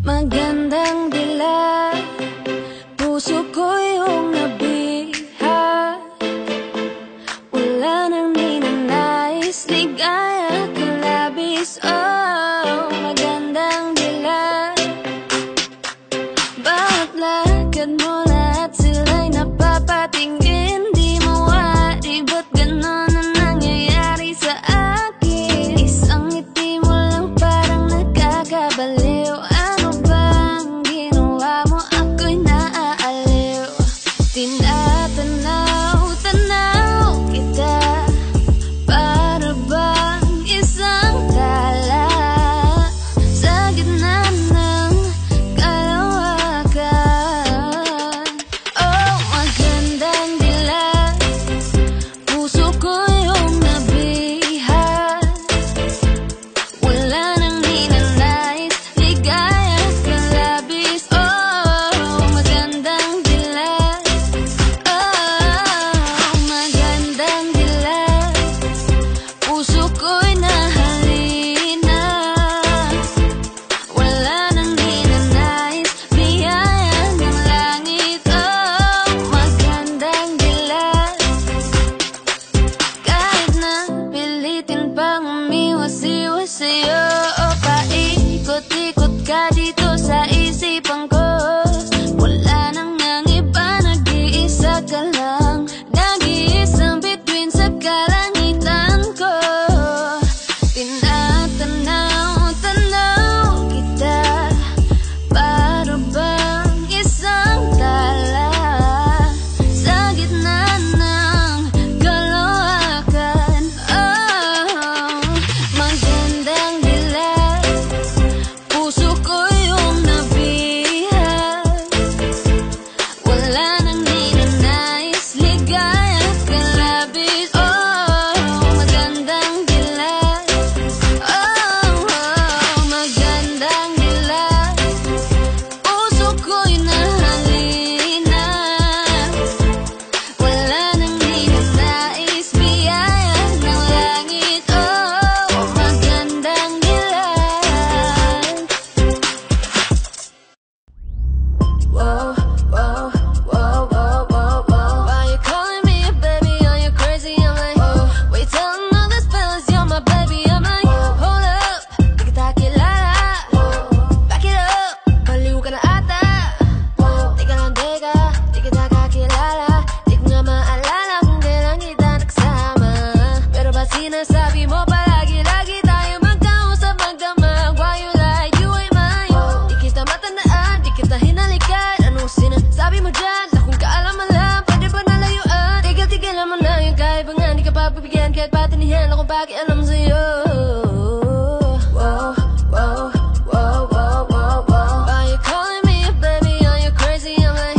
Magandang dila, puso ko yung nabiha. Wala nang ninanais, ligaya ka labis. Oh, magandang dila. Bawat lakad mo lahat sila'y napapatingin. Di mo wari, ba't ganon ang nangyayari sa akin? Isang ngiti mo lang parang nakakabaliw. Ano bang ginawa mo? Ako'y naaaliw. Tinatanaw-tanaw kita, para bang isang tala sa gitna ng kalawakan. Oh, magandang dila, puso ko yung nabiha. Wala nang ninanais, ligaya ka labis. Oh, magandang dila. Oh, magandang dila, puso ko'y nahalina. Wala nang ninanais, biyaya ng langit. Oh, magandang dila. Kahit na pilitin pang umiwas-iwas sa'yo, oh, paikot-ikot ka dito sa isipan ko. Wala nang ang iba, nag-iisa ka lang, nag-iisang bituin sa kalangitan ko. Tinatanaw-tanaw kita, para bang isang tala sa gitna ng kalawakan. Oh, magandang dila, puso ko yung nabiha. Wala nang ninanais, ligaya ka labis. Oh, magandang dila. Oh, magandang dila, puso ko'y nahalina. Wala nang ninanais, biyaya ng langit. Oh, magandang dila. Whoa, whoa, whoa, whoa, whoa, whoa. Why you calling me a baby? Are you crazy? I'm like, wait, telling all these fellas you're my baby. I'm like, hold up, di kita kilala. Back it up, baliw ka na ata. Teka lang, teka, di kita kakilala. Di ko nga maalala kung kailan kita nagsama. Pero ba sinasabi mo palagi-lagi tayo magkausap, magdamag? Why you like you ain't mine? Di kita matandaan, di kita hinalikan. Anong sinasabi mo dyan? Akong kaalaman lang, pwede ba nalayuan? Tigil-tigilan mo na yung kaibangan, di ka pagbibigyan kahit patinihan akong pakialam sa'yo. Whoa, whoa, whoa, whoa, whoa, whoa. Why you calling me a baby? Are you crazy? I'm like,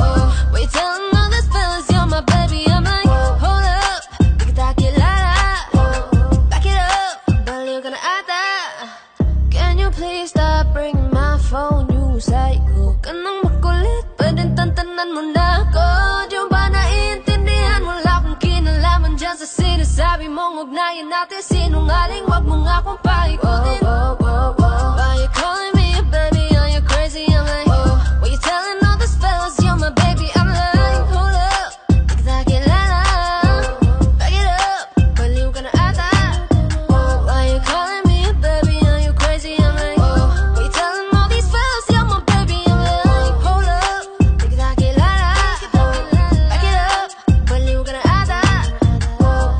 wait, telling all these fellas you're my baby. I'm like, hold up, di kita kilala. Back it up, baliw ka na ata. Can you please stop ringing my phone? You psycho ka nang makulit, pwedeng tantanan mo na ako. Di mo ba naiintindihan? Wala akong kinalaman dyan sa sinasabi mong ugnayan natin. Sinungaling, wag mo nga akong paikutin. Why you calling me a baby? Are you crazy? I'm like, why you telling all these fellas you're my baby? I'm like, hold up, di kita kilala. Back it up, baliw ka na ata. Why you calling me a baby? Are you crazy? I'm like, why you telling all these fellas you're my baby? I'm like, hold up, di kita kilala. Back it up, baliw ka na ata. Whoa,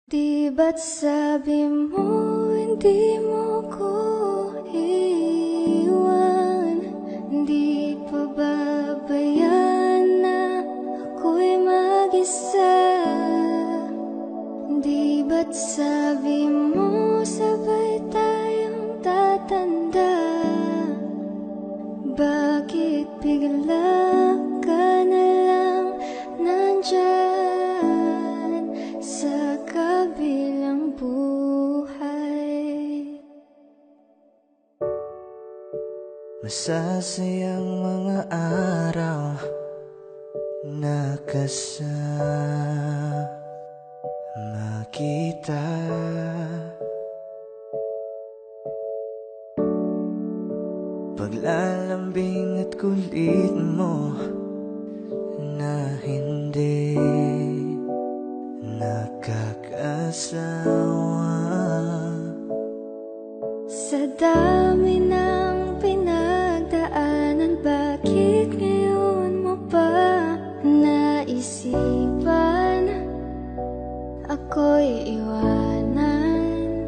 Di ba't sabi mo hindi mo ko iwan? Di pa babayaan na ako'y mag-isa? Di ba't sabi mo sabay tayong tatanda? Bakit bigla ka na lang nandyan sa kabilang buhay? Masasayang mga araw na kasama kita. Paglalambing at kulit mo na hindi nakakasawa. Sa dami ng pinagdaanan, bakit ngayon mo pa naisipan ako'y iwanan?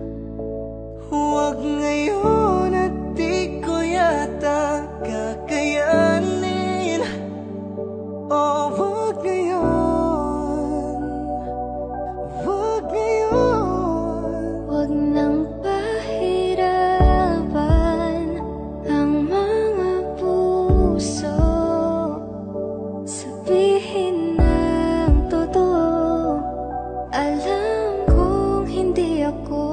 Huwag ngayon at di ko yata kakayanin. Oh, huwag ngayon, huwag ngayon. Huwag nang pahirapan ang mga puso. Sabihin ng totoo, alam kong hindi ako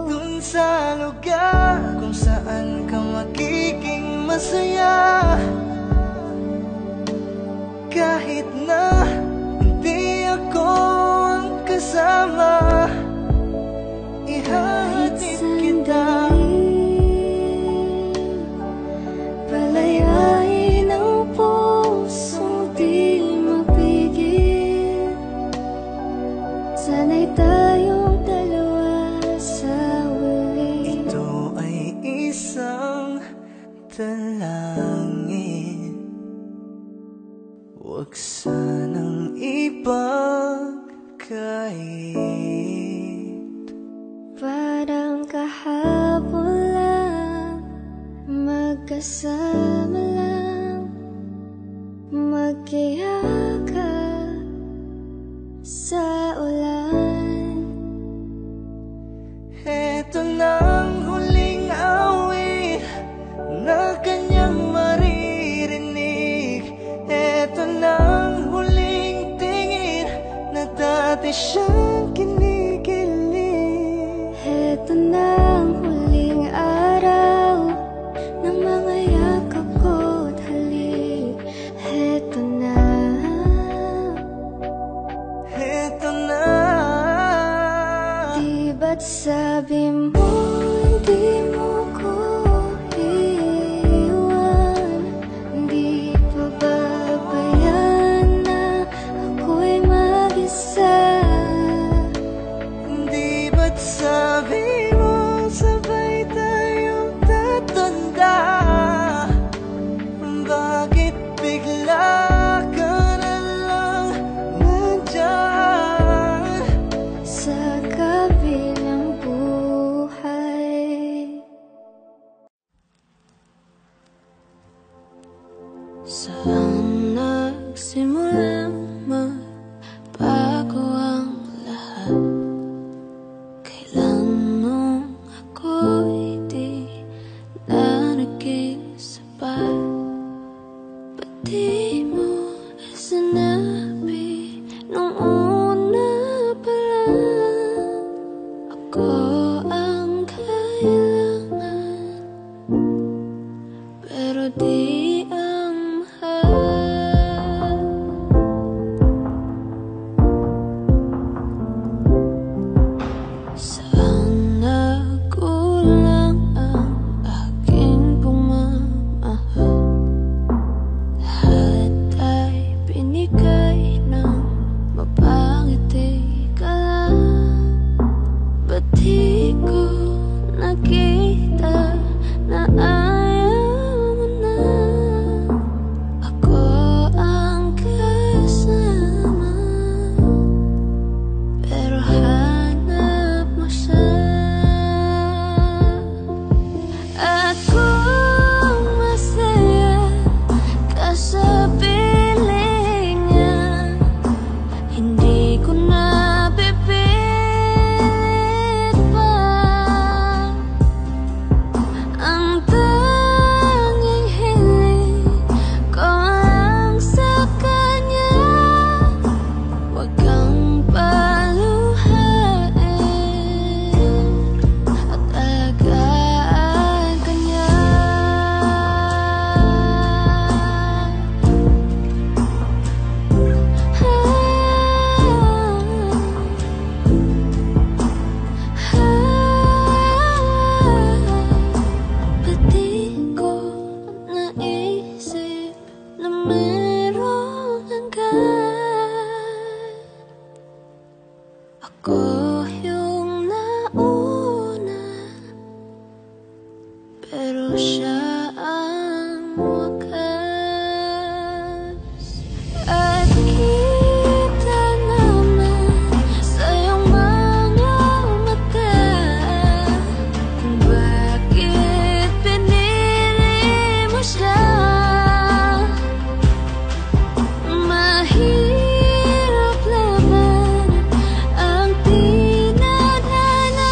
Dun sa lugar kung saan ka magiging masaya, kahit na hindi ako ang kasama, ihahatid kita. Palayain ang pusong di mapigil. Sana'y tayong dalawa sa huli. Ito ay isang dalangin, huwag sanang ipagkait. Parang kahapon lang, magkasama lang, magkiyakap sa ulan. Eto nang huling awit na kanyang maririnig. Eto nang huling tingin na dati siyang kinikilig. Heto na ang huling araw ng mga yakap ko't halik. Heto na. Eto na. Di ba't sabi mo hindi mo ko iwan? Di pa babayaan na ako'y mag-isa? Di ba't sabi mo sabay tayong tatanda? Bakit bigla ka na lang nandyan Sa kabilang buhay. Di ko na pipilit pa. Ang tanging hiling ko lang sa kanya, huwag kang paluhain at alagaan ka niya. Ba't di ko naisip na meron hanggan? Ako yung nauna, pero siya ang wakas. At kita naman sa iyong mga mata kung bakit pinili mo siya. Mahirap laban ang tinadhana,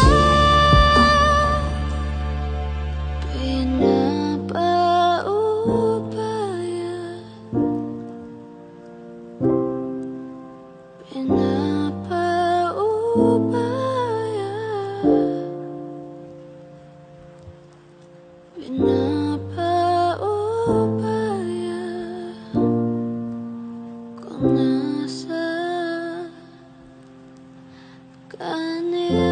pinapaubaya, pinapaubaya, pinapaubaya kung nasa kanya.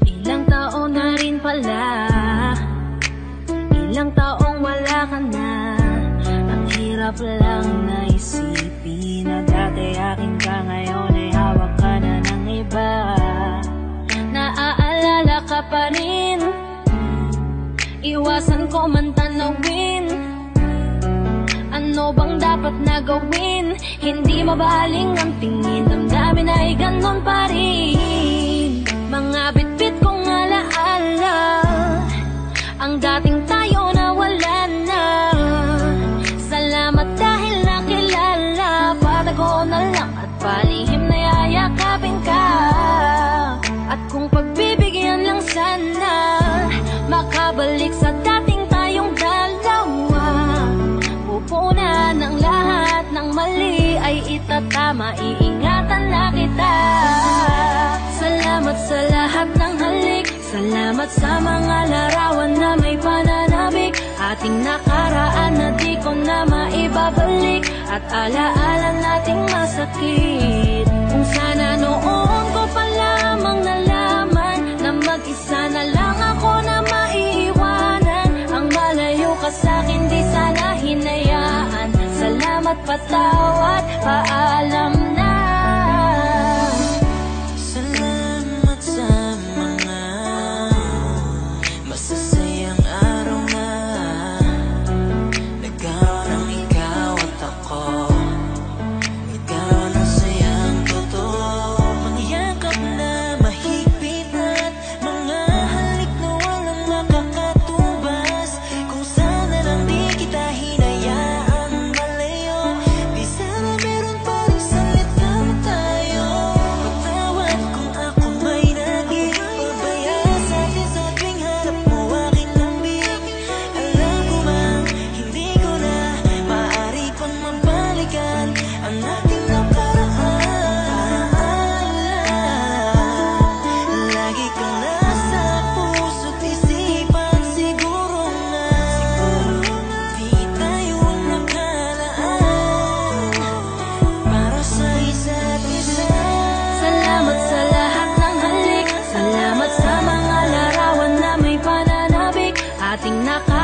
Ilang taon na rin pala, ilang taong wala ka na. Ang hirap lang na isipin na dati akin ka, ngayon ay hawak ka na ng iba. Naaalala ka pa rin, iwasan ko man tanawin. Ano bang dapat na gawin? Hindi mabaling ang tingin, damdamin ay ganon pa rin. Mga bitbit kong alaala, ang dating tayo na wala na. Salamat dahil nakilala, patago na lang at palihim na yayakapin ka. At kung pagbibigyan lang sana, makabalik sa dating tayong dalawa. Pupunan ng lahat ng mali ay itatama, iingatan na kita. Salamat sa lahat ng halik, salamat sa mga larawan na may pananabik. Ating nakaraan na di ko na maibabalik, at alaala nating masakit. Kung sana noon ko pa lamang nalaman na mag-isa na lang ako na maiiwanan. Ang malayo ka sa'kin di sana hinayaan. Salamat, patawad, paalam na. Salamat sa mga masasayang araw na nagkaroon ng ikaw at ako. Nagkaroon ng sayang totoo, mga yakap na mahigpit at mga halik na walang makakatubas. Kung sana lang di kita hinayaan malayo, di sana meron pa rin salit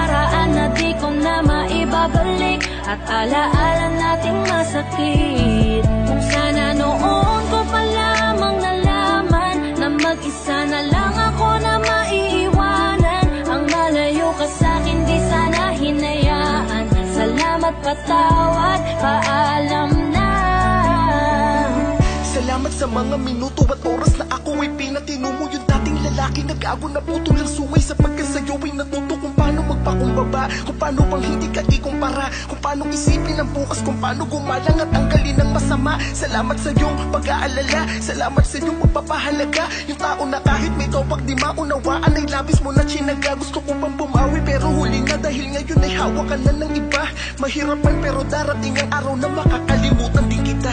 nakaraan na di ko na maibabalik, at alaala nating masakit. Kung sana noon ko pa lamang nalaman na mag-isa na lang ako na maiiwanan. Ang malayo ka sa'kin di sana hinayaan. Salamat, patawad, paalam na. Salamat sa mga minuto at oras na ako ay pinatino mo. Yung dating lalaki nag-ago na putol ang suway, sapagkat sa'yo ay natuto kung paano magpakumbaba, kung paano bang hindi ka ikumpara, kung paano isipin ang bukas, kung paano gumalang at tanggalin ang masama. Salamat sa iyong pag-aalala, salamat sa iyong pagpapahalaga. Yung tao na kahit may topak di maunawaan ay labis mo na chinaga. Gusto ko pang bumawi pero huli na, dahil ngayon ay hawak ka na ng iba. Mahirap man pero darating ang araw na makakalimutan din kita.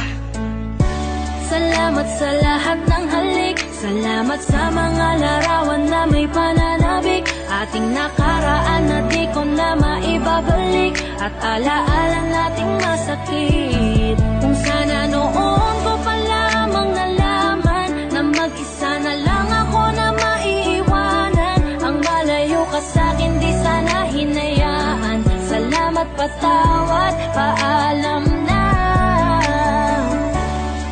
Salamat sa lahat ng halik, salamat sa mga larawan na may pananabik. Ating nakaraan na di ko na maibabalik, at alaala nating masakit. Kung sana noon ko pa lamang nalaman na mag-isa na lang ako na maiiwanan. Ang malayo ka sa'kin di sana hinayaan. Salamat, patawad, paalam na.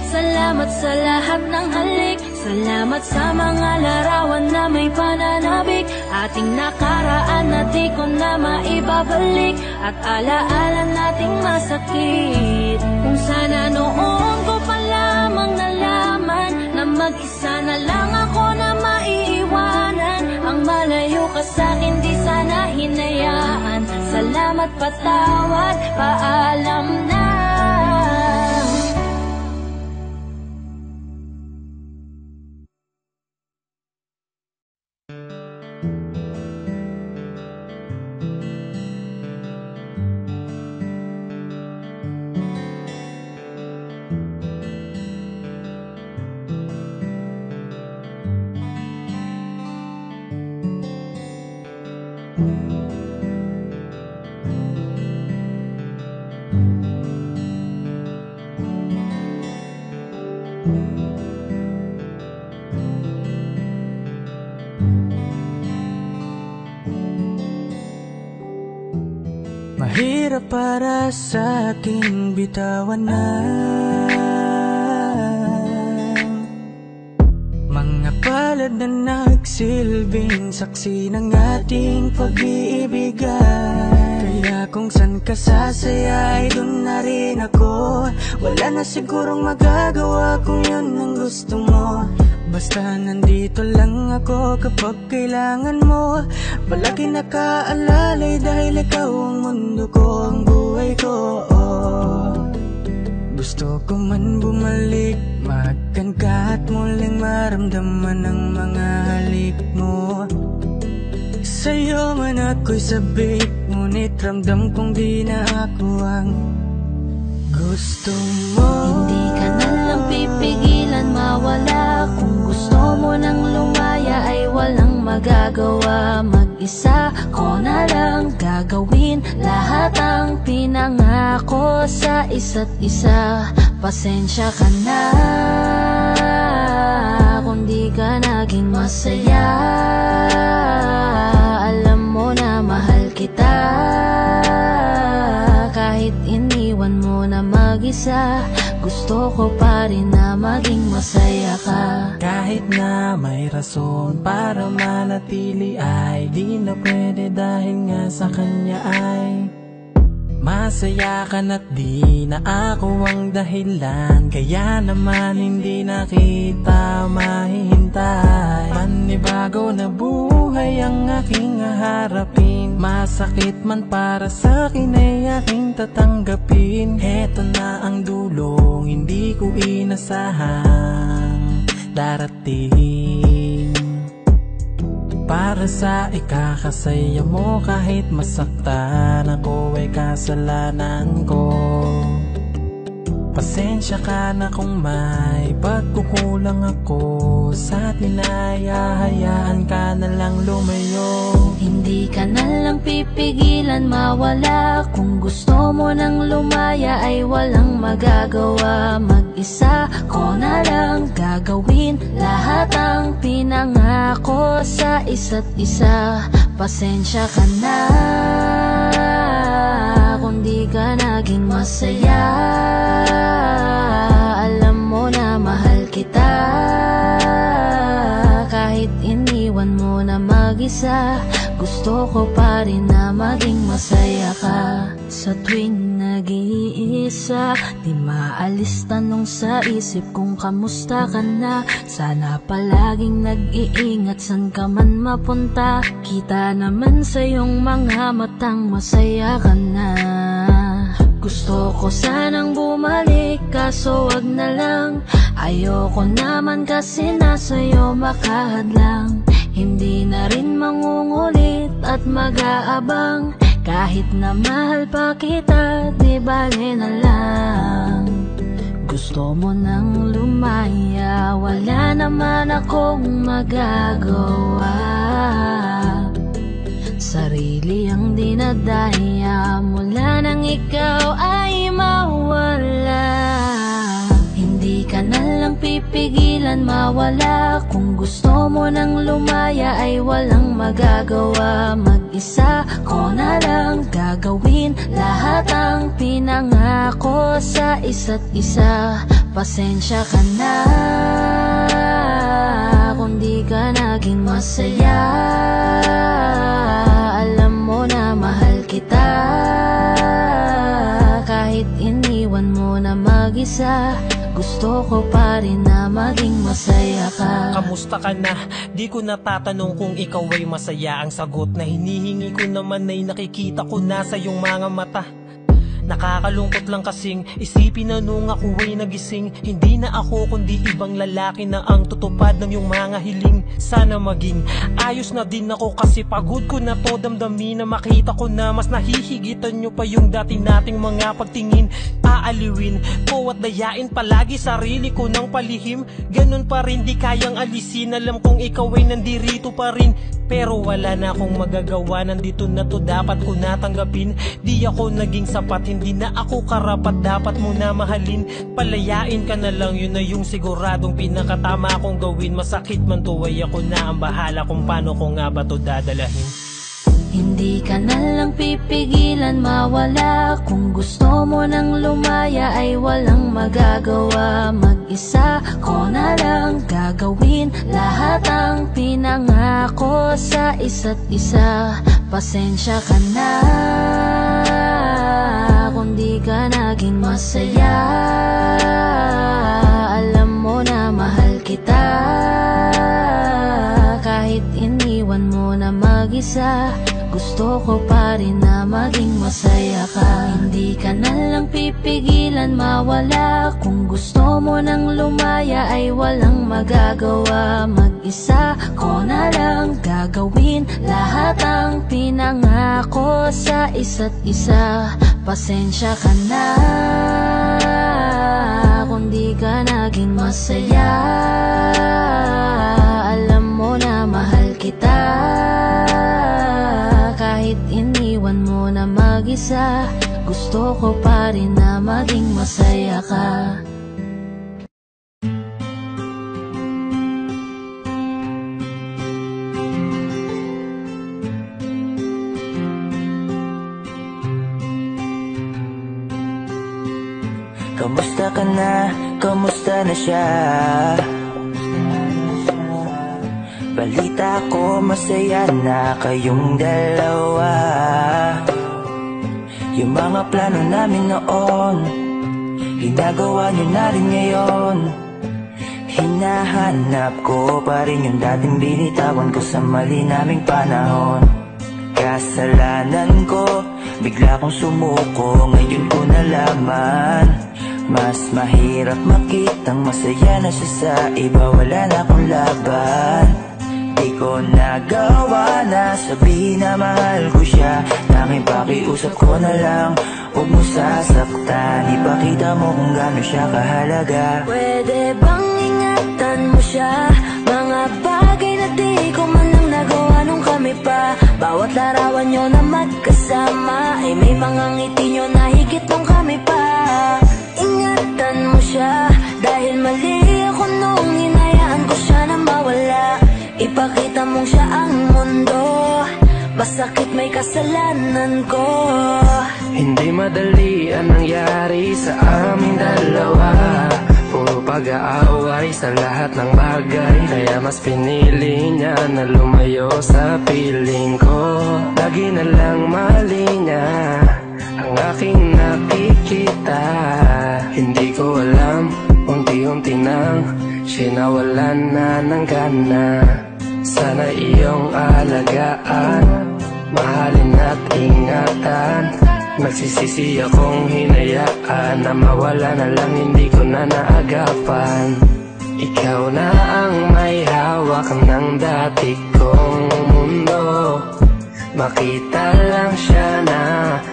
Salamat sa lahat ng halik, salamat sa mga larawan na may pananabik. Ating nakaraan na di ko na maibabalik, at alaala nating masakit. Kung sana noon ko pa lamang nalaman na mag-isa na lang ako na maiiwanan. Ang malayo ka sa'kin di sana hinayaan. Salamat, patawad, paalam na. Mahirap para sa aking bitawan na mga palad na nagsilbing saksi ng ating pag-iibigan. Kaya kung san ka sasaya ay dun na rin ako. Wala na sigurong magagawa kung yun ang gusto mo. Basta nandito lang ako kapag kailangan mo. Palagi nakaalalay dahil ikaw ang mundo ko, ang buhay ko. Gusto ko man bumalik, mahagkan ka at muling maramdaman ang mga halik mo. Sa'yo man ako'y sabik, ngunit ramdam kong di na ako ang gusto mo. Hindi ka na lang pipigilan mawala. Kung gusto mo nang lumaya ay walang magagawa. Mag-isa ko na lang gagawin lahat ang pinangako sa isa't isa. Pasensya ka na kung di ka naging masaya. Alam mo na mahal kita, kahit iniwan mo na mag-isa. Gusto ko pa rin na maging masaya ka. Kahit na may rason para manatili ay di na pwede, dahil nga sa kanya ay masaya ka na't di na ako ang dahilan. Kaya naman hindi na kita mahihintay. Panibago na buhay ang aking haharapin. Masakit man para sa'kin ay aking tatanggapin. Heto na ang dulong hindi ko inasahang darating. Para sa ikakasaya mo, kahit masaktan ako ay kasalanan ko. Pasensya ka na kung may pagkukulang ako sa atin ay hahayaan ka na lang lumayo. Hindi ka na lang pipigilan mawala. Kung gusto mo nang lumaya ay walang magagawa. Mag-isa ko na lang gagawin lahat ang pinangako sa isa't isa. Pasensya ka na kung di ka naging masaya. Alam mo na mahal kita, kahit iniwan mo na mag-isa. Gusto ko pa rin na maging masaya ka. Sa tuwing nag-iisa, di maalis tanong sa isip kung kamusta ka na. Sana palaging nag-iingat san ka man mapunta. Kita naman sa iyong mga matang masaya ka na. Gusto ko sanang bumalik kaso wag na lang. Ayoko naman kasi nasa'yo makahadlang. Hindi na rin mangungulit at mag-aabang. Kahit na mahal pa kita, di bale na lang. Gusto mo nang lumaya, wala naman akong magagawa. Sarili ang dinadaya mula nang ikaw ay mawala. Hindi ka na lang pipigilan mawala. Kung gusto mo nang lumaya ay walang magagawa. Mag-isa ko na lang gagawin lahat ang pinangako sa isa't isa. Pasensya ka na kung di ka naging masaya. Alam mo na mahal kita, kahit iniwan mo na mag-isa. Gusto ko pa rin na maging masaya ka. Kamusta ka na? Di ko natatanong kung ikaw ay masaya. Ang sagot na hinihingi ko naman ay nakikita ko na sa iyong mga mata. Nakakalungkot lang kasing isipin na nung ako ay nagising, hindi na ako kundi ibang lalaki na ang tutupad ng iyong mga hiling. Sana maging ayos na din ako kasi pagod ko na to damdamin na makita ko na mas nahihigitan nyo pa yung dati nating mga pagtingin. Aaliwin ko at dayain palagi sarili ko ng palihim. Ganun pa rin di kayang alisin. Alam kong ikaw ay nandirito pa rin, pero wala na akong magagawa. Nandito na to, dapat ko natanggapin. Di ako naging sapat, hindi na ako karapat. Dapat mo na mahalin, palayain ka na lang. Yun na yung siguradong pinakatama kong gawin. Masakit man to ay ako na ang bahala kung paano ko nga ba to dadalahin. Hindi ka na lang pipigilan mawala. Kung gusto mo nang lumaya ay walang magagawa. Mag-isa ko na lang gagawin lahat ang pinangako sa isa't isa. Pasensya ka na kung di ka naging masaya. Alam mo na mahal kita, kahit iniwan mo na mag-isa. Gusto ko pa rin na maging masaya ka. Hindi ka na lang pipigilan mawala. Kung gusto mo nang lumaya ay walang magagawa. Mag-isa ko na lang gagawin lahat ang pinangako sa isa't isa. Pasensya ka na kung di ka naging masaya. Alam mo na mahal kita, kahit iniwan mo na mag-isa. Gusto ko pa rin na maging masaya ka. Kamusta ka na? Kamusta na siya? Balita ko masaya na kayong dalawa. Yung mga plano namin noon, ginagawa nyo na rin ngayon. Hinahanap ko pa rin yung dating binitawan ko sa mali naming panahon. Kasalanan ko, bigla kong sumuko, ngayon ko nalaman. Mas mahirap makitang masaya na siya sa iba, wala na akong laban. Di ko nagawa na sabihin na mahal ko siya. Tanging pakiusap ko na lang, huwag mo sasaktan. Ipakita mo kung gaano siya kahalaga. Pwede bang ingatan mo siya? Mga bagay na di ko man lang nagawa nung kami pa. Bawat larawan nyo na magkasama ay may mga ngiti nyo na higit nung kami pa. Ingatan mo siya dahil mali ako nung hinayaan ko siya na mawala. Ipakita mong siya ang mundo, masakit may kasalanan ko. Hindi madali ang nangyari sa aming dalawa. Puro pag-aaway sa lahat ng bagay, kaya mas pinili niya na lumayo sa piling ko. Lagi na lang mali niya ang aking nakikita. Hindi ko alam, unti-unti nang sinawalan na ng gana. Sana iyong alagaan, mahalin at ingatan. Nagsisisi akong hinayaan na mawala na lang, hindi ko na naagapan. Ikaw na ang may hawak ng dati kong mundo. Makita lang siya na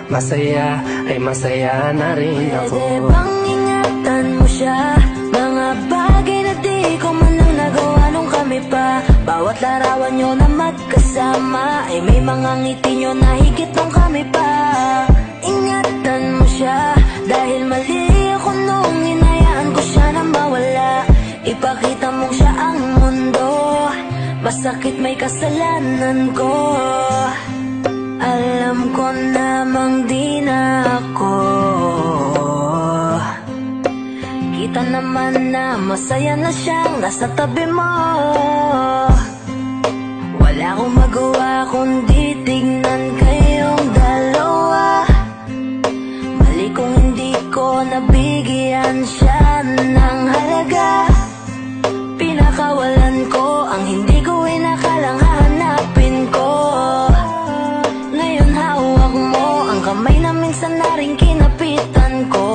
masaya, ay masaya na rin ako. Pwede bang ingatan mo siya? Mga bagay na di ko man lang nagawa nung kami pa. Bawat larawan nyo na magkasama ay may mga ngiti nyo na higit nung kami pa. Ingatan mo siya dahil mali ako nung hinayaan ko siya na mawala. Ipakita mong siya ang mundo, masakit may kasalanan ko. Alam ko namang di na ako. Kita naman na masaya na siyang nasa tabi mo. Wala akong magawa kundi tignan kayong dalawa. Mali kung hindi ko nabigyan siya ng halaga. Pinakawalan ko ang hindi ko inakalang hahanapin ko. Ngayon hawak mo ang kamay na minsan na rin kinapitan ko.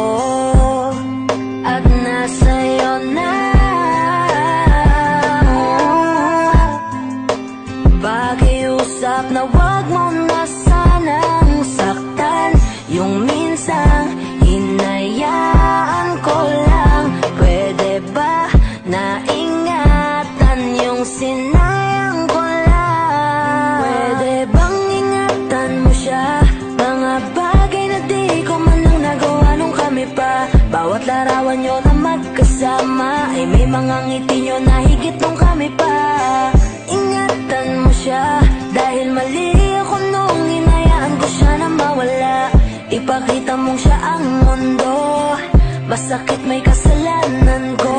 At nasa'yo na pakiusap na wag mo na sanang saktan. Yung minsan hinayaan ko lang. Pwede ba na ingatan yung sinayang ko lang? Pwede bang ingatan mo siya? Mga bagay na di ko man lang nagawa nung kami pa. Bawat larawan nyo na magkasama ay may mga ngiti nyo na higit nung kami pa. Ingatan mo siya dahil mali ako nung hinayaan ko siya na mawala. Ipakita mong siya ang mundo, masakit may kasalanan ko.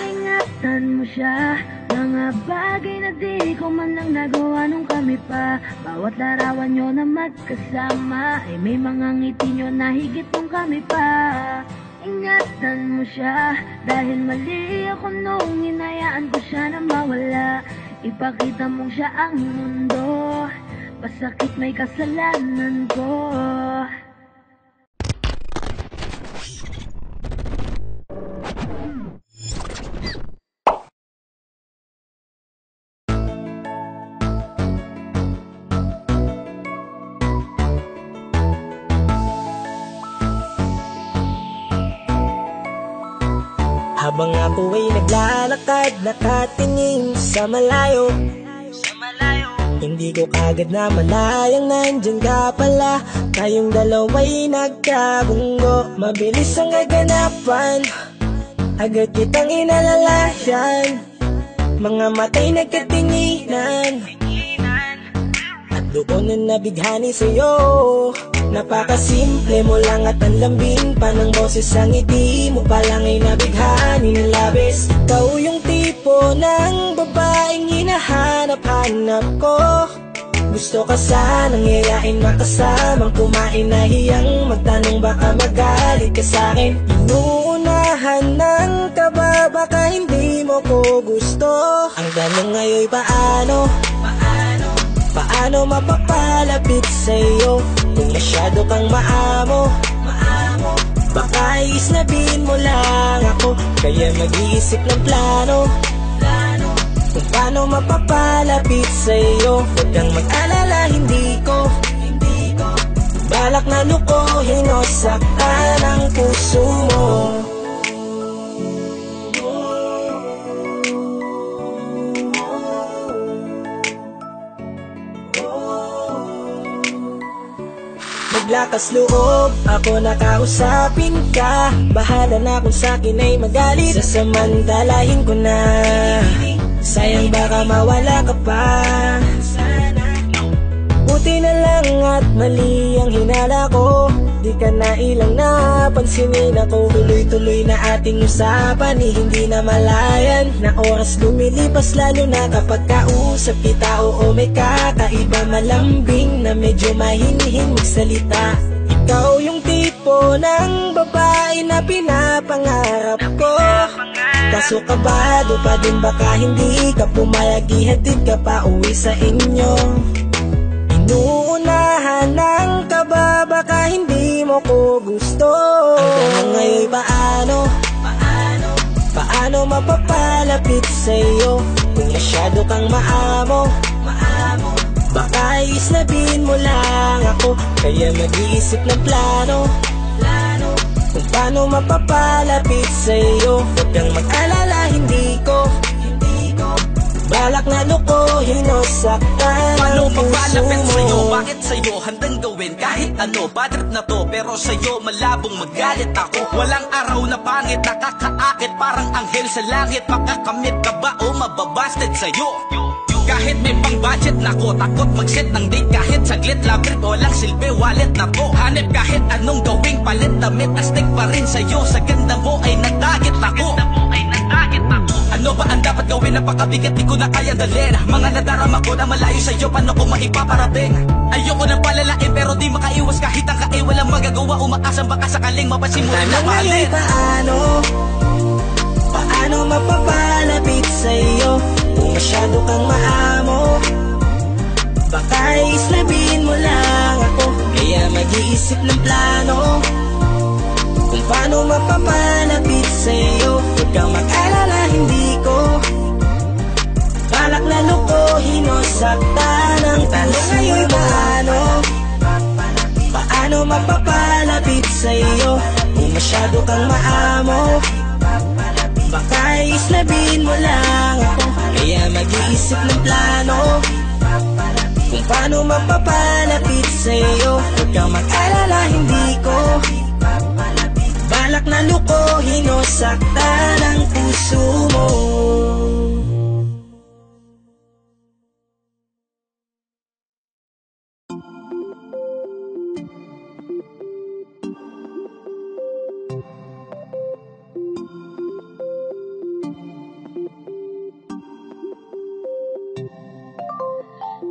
Ingatan mo siya, mga bagay na di ko man lang nagawa nung kami pa. Bawat larawan nyo na magkasama ay may mga ngiti nyo na higit nung kami pa. Ingatan mo siya dahil mali ako nung hinayaan ko siya na mawala. Ipakita mong siya ang mundo, masakit may kasalanan ko. Habang ako ay naglalakad, nakatingin sa malayo, hindi ko kagad na malayang nandyan ka pala. Tayong dalawa'y nagkabunggo, mabilis ang kaganapan, agad kitang inalalayan. Mga matay nagkatinginan, at doon na nabighani sa'yo. Napakasimple mo lang at ang lambing pa ng boses, ang ngiti mo pa lang ay nabighani ng labis. Ikaw yung tipo ng babaeng hinahanap-hanap ko. Gusto ka sanang yayain, makasamang kumain, nahiyang magtanong baka magalit ka sa'kin. Inuunahan ng kaba, baka hindi mo ko gusto. Ang tanong ngayon paano? Paano mapapalapit sa'yo kung masyado kang maamo? Baka isnabin mo lang ako, kaya mag-iisip ng plano. kung paano mapapalapit sa'yo. Huwag kang mag-alala, hindi ko balak na lukuhin o saktan ang puso mo. Maglakas loob, ako nakausapin ka. Bahala na kung sa'kin ay magalit, sasamantalahin ko na. Sayang baka mawala ka pa. Buti na lang at mali ang hinala ko, di ka na ilang napansinin ako. Tuloy-tuloy na ating usapan, hindi na malayan na oras lumilipas, lalo na kapag kausap kita. Oo, may kakaiba, malambing na medyo mahinihin magsalita. Ikaw yung tipo ng babae na pinapangarap ko, kaso kabado pa din baka hindi ka pumayag, ihatid ka pa uwi sa inyo. Inuunahan ng kaba, baka hindi mo ko gusto. Hanggang ngayon paano mapapalapit sa'yo kung masyado kang maamo? Baka islabin mo lang ako, kaya mag-iisip ng plano kung paano mapapalapit sa'yo. Huwag kang mag-alala, hindi ko balak na lukuhin o saktan ang puso mo. Paano papalapit sa'yo? Bakit sa'yo handang gawin kahit ano? Bad trip na to, pero sa'yo malabong magalit ako. Walang araw na pangit, nakakaakit parang anghel sa langit. Makakamit ka ba o mababasted sa'yo? Kahit may pang budget na ko, takot mag-set ng date kahit saglit. Love trip, walang silbi, wallet na to. Hanip kahit anong gawing palit, damit astig pa rin sa'yo. Sa ganda mo ay nagtagit ako. Ano ba ang dapat gawin? Napakabigat, di ko na kaya dalhin. Mga nadarama ko na malayo sa'yo, paano ko maipaparating? Ayoko nang palalain pero di makaiwas kahit ang kae. Walang magagawa, umaasang baka sakaling mapasimulan na mahalin. Paano mapapalapit sa'yo kung masyado kang maamo? Baka islabin mo lang ako, kaya mag-iisip ng plano kung paano mapapalapit sa'yo. Huwag kang mag-alala, hindi ko balak na lukuhin o saktan ang puso mo. Paano mapapalapit sa'yo kung masyado kang maamo? Baka islabin mo lang ako, kaya mag-iisip ng plano kung paano mapapalapit sa'yo. Huwag kang mag-alala, hindi ko balak na lukuhin o saktan ang puso mo.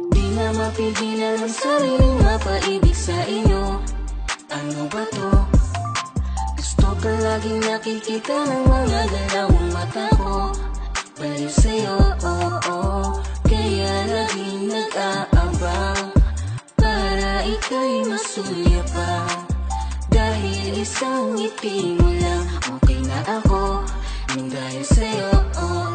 Di na mapigilan ang sariling mapaibig sa inyo. Ano ba to? Gusto ka laging nakikita ng mga dalawang mata ko. Baliw sa'yo, kaya laging nag-aabang para ika'y masuyapan. Dahil isang ngiti mo lang, okay na ako. Nang dahil sa'yo,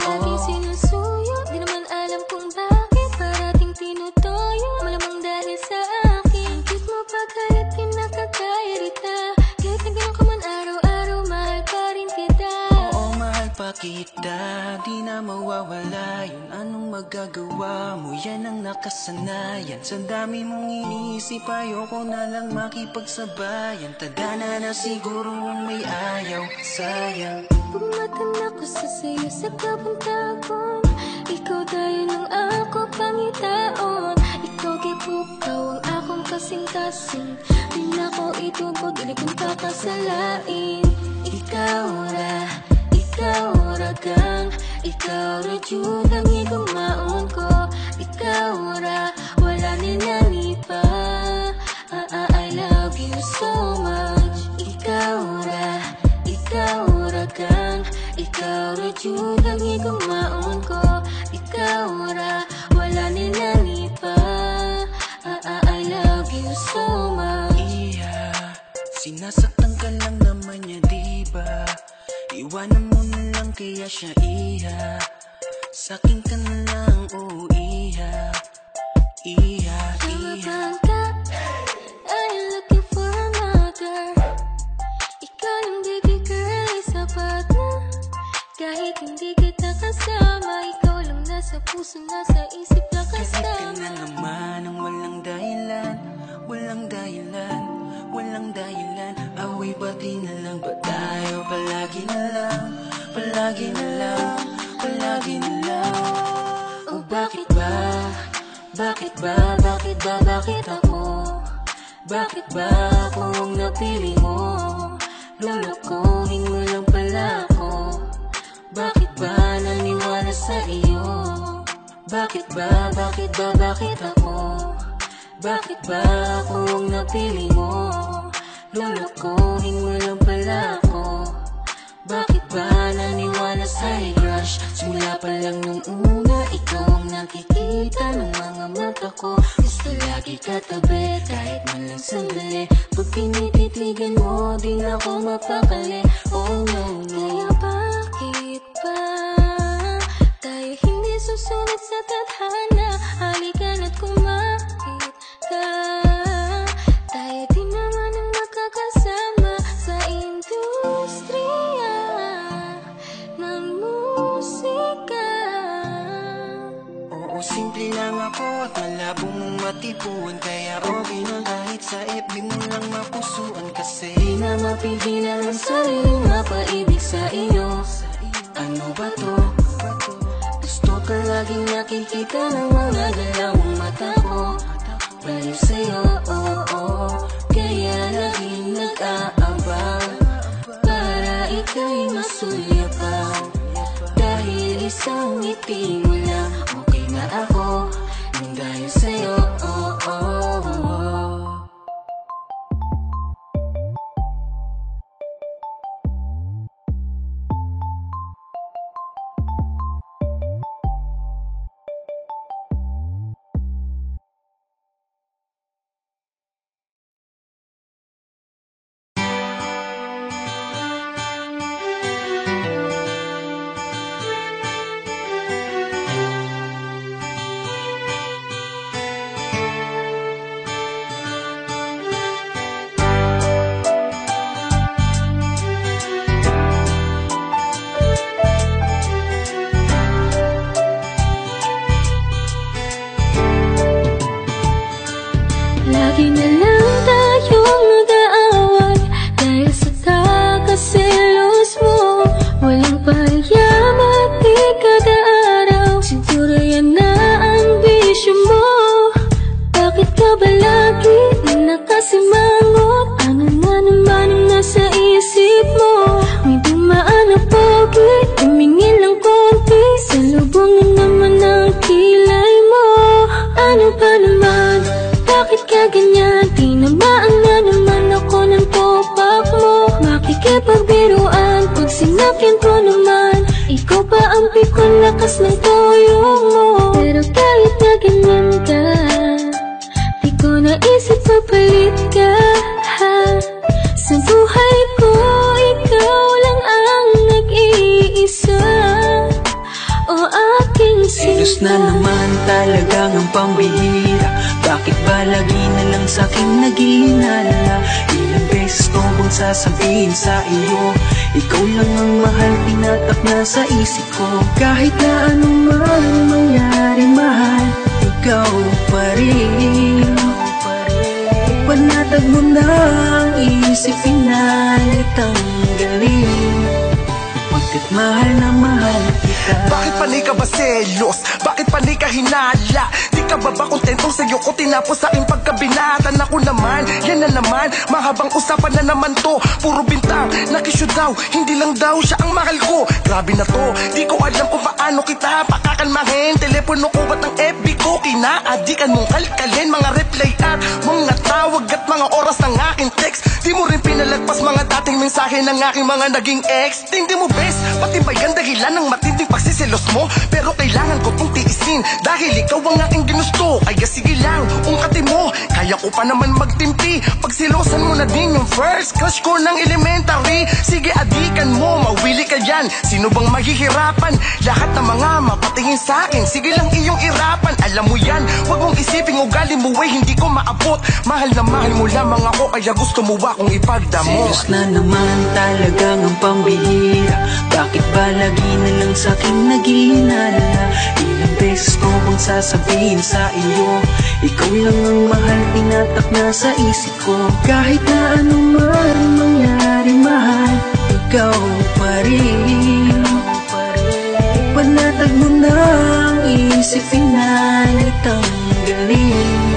laging sinusuyo. Di naman alam kung bakit parating tinutoyo. Malamang dahil sa akin, ang cute mo pagkalit kinakakairita. Kahit na gano'n ka man araw-araw, mahal pa rin kita. Oo, mahal pa kita, di na mawawala yun. Anong magagawa mo, yan ang nakasanayan. Sa dami mong iniisip, ayoko na lang makipagsabayan. Tagana na siguro ang may ayaw, sayang. Pumatan ako sa sayo sa kapon-tapon. Ikaw dayo ng ako pangitaon. Ikaw kipukaw ang akong kasing-kasing. Di na ko itubod, di kong kakasalain. Ikaw ra kang, ikaw ra jud ang igumaon ko. Ikaw ra, wala ninani pa. I love you so much. Ikaw ra kang, ikaw ra jud ang igumaon ko. Ikaw ra, wala ninani pa. I love you so much. Sinasaktan ka lang naman niya, diba? Iwanan mo na lang kaya siya, Sakin ka na lang, oh iha, iha, iha. Are you looking for another? Ikaw yung baby girl, ay sapat na. Kahit hindi kita kasama, ikaw lang nasa puso, nasa isip na Kahit ka kasama. na naman ang walang dahilan, walang dahilan, walang dahilan. Away bati na lang ba tayo? Palagi na lang, palagi na lang, palagi na lang. Oh bakit ba? Bakit ba? Bakit ba? Bakit ako? Bakit ba ako ang napili mo? Lolokohin mo lang pala ako. Bakit ba naniwala sa iyo? Bakit ba? Bakit ba? Bakit ako? Bakit ba ako ang napili mo? Lolokohin mo lang pala ako. Bakit ba naniwala sa'y crush? Simula pa lang nung una, ikaw ang nakikita ng mga mata ko. Gusto lagi katabi, kahit man lang sandali. Pag pinititigan mo, di na ako mapakali. Oh no, no. Kaya bakit ba tayo hindi susunod sa tadhana? Halika na't kumahit ka. Tayo din naman ang makakasama sa industriya ng musika. Oo, simple lang ako at malabo mong matipuan. Kaya okay na kahit sa FB mo lang mapusuan. Kasi Di na mapigilan ang sariling mapaibig sa iyo. Ano ba to? Gusto ka laging nakikita ng mga dalawang mata ko. Baliw sa'yo, oh, oh. Kaya laging nag-aabang para ika'y masuyapan. Dahil isang ngiti mo lang, okay na ako. Nang dahil sa'yo, oh, oh, oh. Lagi na lang tayong nag-aaway dahil sa kakaselos mo. Walang payaman, di kada araw. Siguro yan na ang bisyo mo. Bakit ka ba lagi nakasimangot? Ano na naman ang nasa isip mo? May dumaan na pogi, tumingin lang konti. Salubong na naman ang kilay mo. Ano ba naman? Bakit ka ganyan? Tinamaan na naman ako ng topak mo. Makikipagbiruan pag sinakyan ko naman. Ikaw pa ang pikon, lakas ng toyo mo. Pero kahit na ganyan ka, di ko naisip papalit ka. Sa buhay ko, ikaw lang ang nag-iisa. O aking selos na naman talagang ang pambihira. Bakit ba lagi na lang sa'king naghihinala? Ilang beses ko bang sasabihin sa iyo, ikaw lang ang mahal, tinatak na sa isip ko. Kahit na anong man mangyari, mahal, ikaw pa rin. Panatag mo na ang isip, pinalit ang galing. Pagkat mahal na mahal kita. Bakit panay ka ba selos? Bakit panay ka hinala? Di ka ba ba kontentong sa'yo ko tinapos sa aking pagkabinatan? Ako naman, yan na naman, mahabang usapan na naman to. Puro bintang, nakisyo daw, hindi lang daw siya ang mahal ko. Grabe na to, di ko alam kung paano kita pakakalmahin. Telepono ko ba't ang FB ko? Kinaadikan mong kalkalin, mga reply at mga tawag at mga oras ng aking text. Di mo rin pinalagpas mga dating mensahe ng aking mga naging ex. Hindi mo best, pati ba yan dahilan ng matinding pagsiselos mo? Pero kailangan ko tong tiisin dahil ikaw ang aking ginusto. Kaya sige lang, ungkatin mo, kaya ko pa naman magtimpi. Pagsilosan mo na na din yung first crush ko ng elementary. Sige adikan mo, mawili ka dyan. Sino bang mahihirapan? Lahat ng mga mapatingin sa akin, sige lang iyong irapan. Alam mo yan, wag mong isiping ugali mo ay hindi ko maabot. Mahal na mahal mo lamang ako, kaya gusto mo akong ipagdamot. Selos na naman talagang ang pambihira. Bakit ba lagi na lang sa'kin naghihinala? Ilang beses ko bang sasabihin sa iyo, ikaw lang ang mahal, tinatak na sa isip ko. Kahit na anong man mangyari mahal, ikaw pa rin. Panatag mo na ang isip, pinalit ang galing.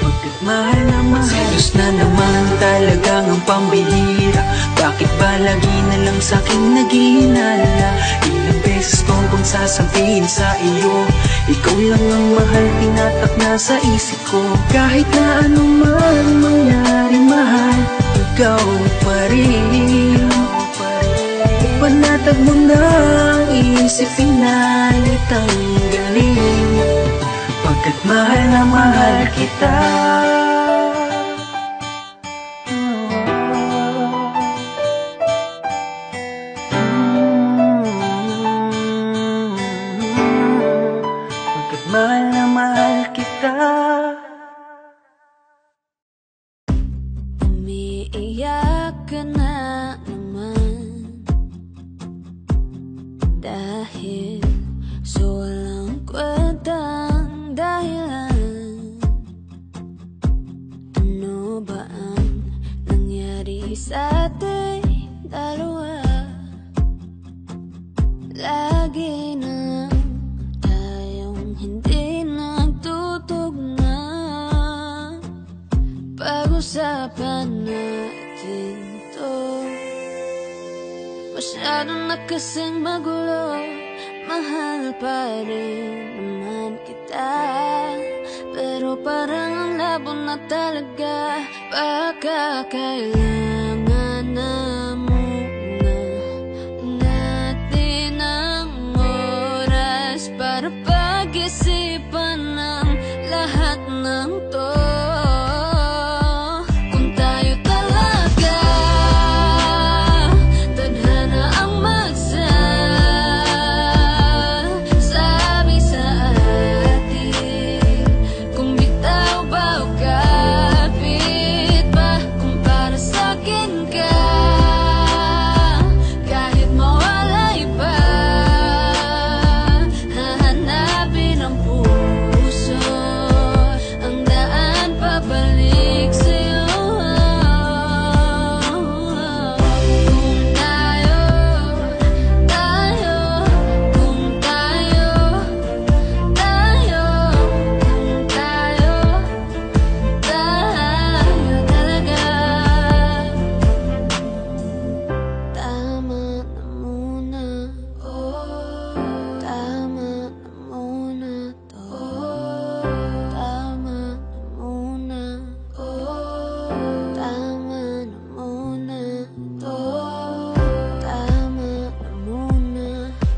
Pagkat mahal na mahal, selos na naman talagang ang pambihira. Bakit ba lagi na lang sa'kin naghihinala? Ilang beses ko bang sasabihin sa iyo, ikaw lang ang mahal, tinatak na sa isip ko. Kahit na anong man mangyari mahal, ikaw pa rin. Panatag mo na ang isip, pinalit ang galing. Pagkat mahal na mahal kita. Pagkat mahal na mahal kita. Umiiyak ka na naman dahil sa walang kwentang dahilan. Ano ba ang nangyari sa ating dalawa? Lagi na lang tayong hindi nagtutugma. Pag-usapan natin to. Masyado na kasing magulo, mahal pa rin naman kita. Pero parang ang labo na talaga. Baka kailangan na muna natin ang oras para pag-isipan ng lahat ng to. Kung tayo talaga tadhana ang magsasabi sa atin, kung bitaw ba o kapit ba, kung para sa'kin ka, kahit mawalay pa, hahanapin ang puso, ang daan pabalik sa'yo. Kung tayo, kung tayo, kung tayo talaga. Tama na muna, tama na muna to. Tama na muna, tama na muna to. Tama na muna,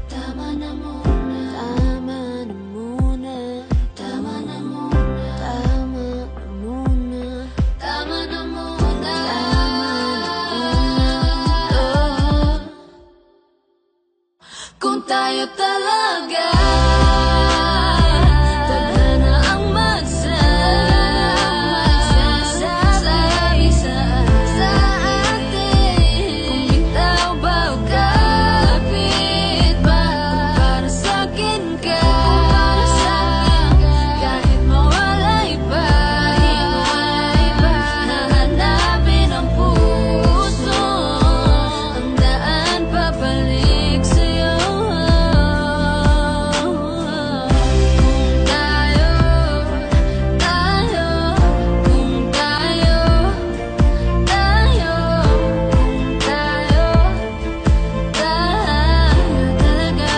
tama na muna, tama na muna, tama na muna, tama na muna, tama na muna, kung tayo talaga tadhana ang magsasabi sa atin, kung bitaw ba o kapit ba, para sa'kin ka, kahit mawalay pa, hahanapin ang puso, ang daan pabalik sa'yo. Kung tayo, kung tayo, kung tayo talaga.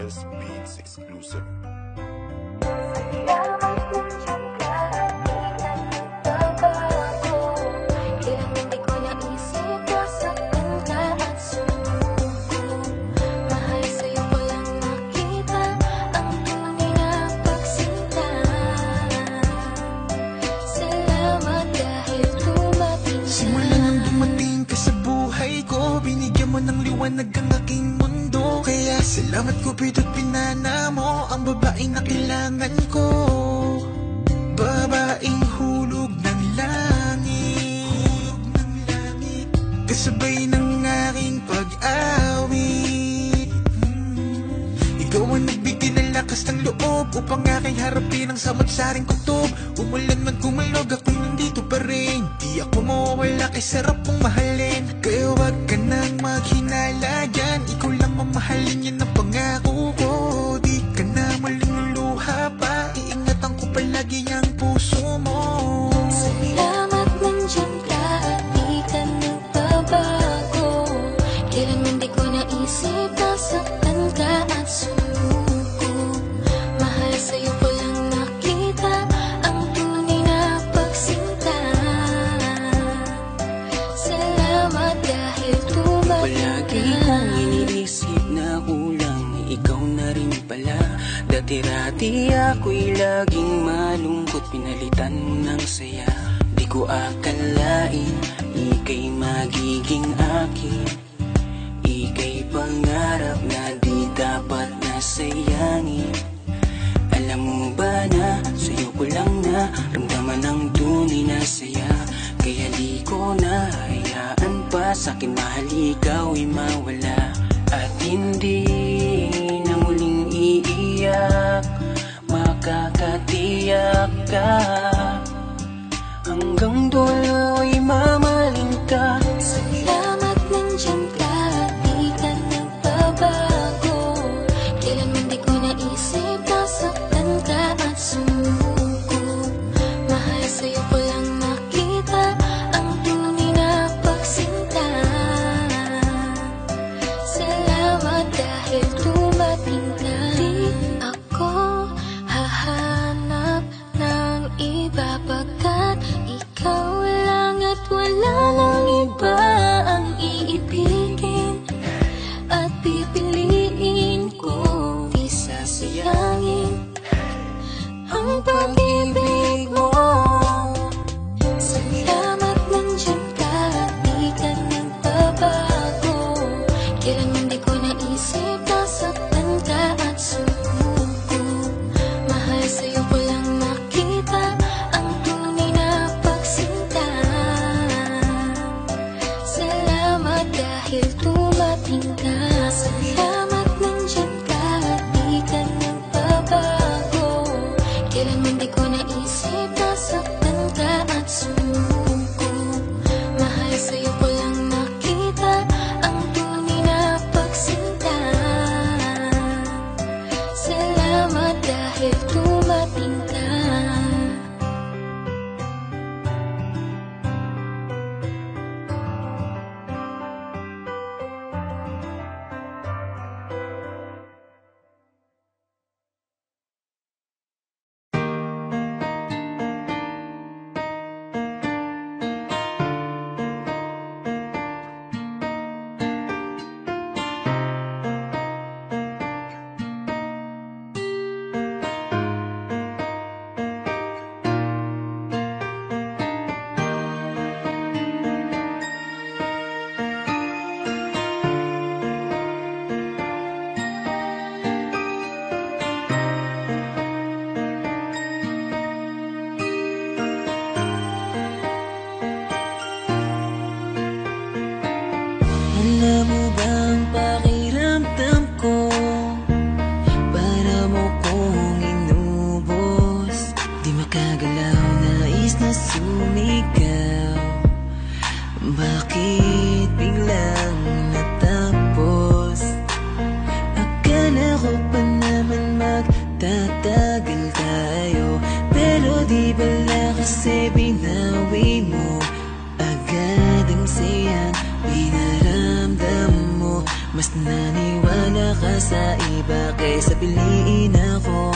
S Beats exclusive. Salamat nandiyan ka, di nagbabago. Ilang hindi ko na ng liwanag ang aking mundo. Kaya salamat Cupido't pinana mo ang babaeng na kailangan ko. Babaeng hulog ng langit, kasabay ng aking pag-awit. Ikaw ang nagbigay ng lakas ng loob upang aking harapin ang samot-saring kutob. Umulan man kumalog, ako'y nandito pa rin. Di ako mawawala kay sarap mong mahalin. Kaya wag ka nang maghinala dyan, ikaw lang mamahalin, yan ang pangako ko. Di ka na malululuha pa, iingatan ko palagi ang puso mo. Salamat nandiyan ka at di ka nagbabago. Kailanman di ko naisip na saktan ka at sumuko. Mahal sa'yo ko lang nakita ang tunay na pagsinta. Salamat dahil tumating Palagi kong iniisip na kulang, ikaw na rin pala. Dati-rati ako'y laging malungkot, pinalitan mo ng saya. Di ko akalain, ika'y magiging akin. Ika'y pangarap na di dapat nasayangin. Alam mo ba na sa'yo ko lang na ramdaman ang tunay na saya. Kaya di ko na hayaan pa sa'kin mahal ikaw'y mawala. At hindi na muling iiyak, makakatiyak ka. Hanggang dulo'y mamahalin ka. Salamat nandiyan ka at di ka nagbabago. Kailanman di ko naisip na saktan ka at sumuko. Mahal sa'yo ko lang nakita ang tunay na pagsinta. Salamat dahil dumating ka. Di ako hahanap ng iba pagkat ikaw lang at wala nang iba ang iibigin at pipiliin ko. Di sasayangin ang pag-ibig mo. Salamat nandiyan ka at di ka nagbabago. Kailanman di ko naisip na saktan ka at sumuko. Mahal sa'yo ko lang nakita ang tunay na pagsinta. Salamat dahil dumating ka. Salamat nandiyan ka at di ka nagbabago. Kailanman di ko naisip na saktan ka at sumuko. Mahal sa'yo ko lang nakita ang tunay na pagsinta. Salamat dahil dumating ka. Alam mo ba ang pakiramdam ko? Para mo kong inubos, di makagalaw, nais na sumigaw. Bakit biglang natapos? Akala ko pa naman magtatagal tayo, pero di bala kasi binawi mo agad ang sayang pinaramdam mo. Mas naniwala ka sa iba kaysa piliin ako.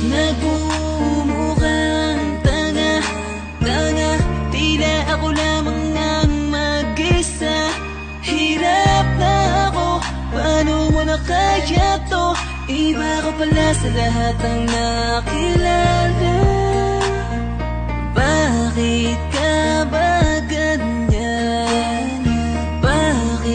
Nagmumukhang tanga, tila ako lamang ang mag-isa. Hirap na ako, paano mo na kaya to? Iba ka pala sa lahat ang nakilala. Bakit ka ba ganyan? Bakit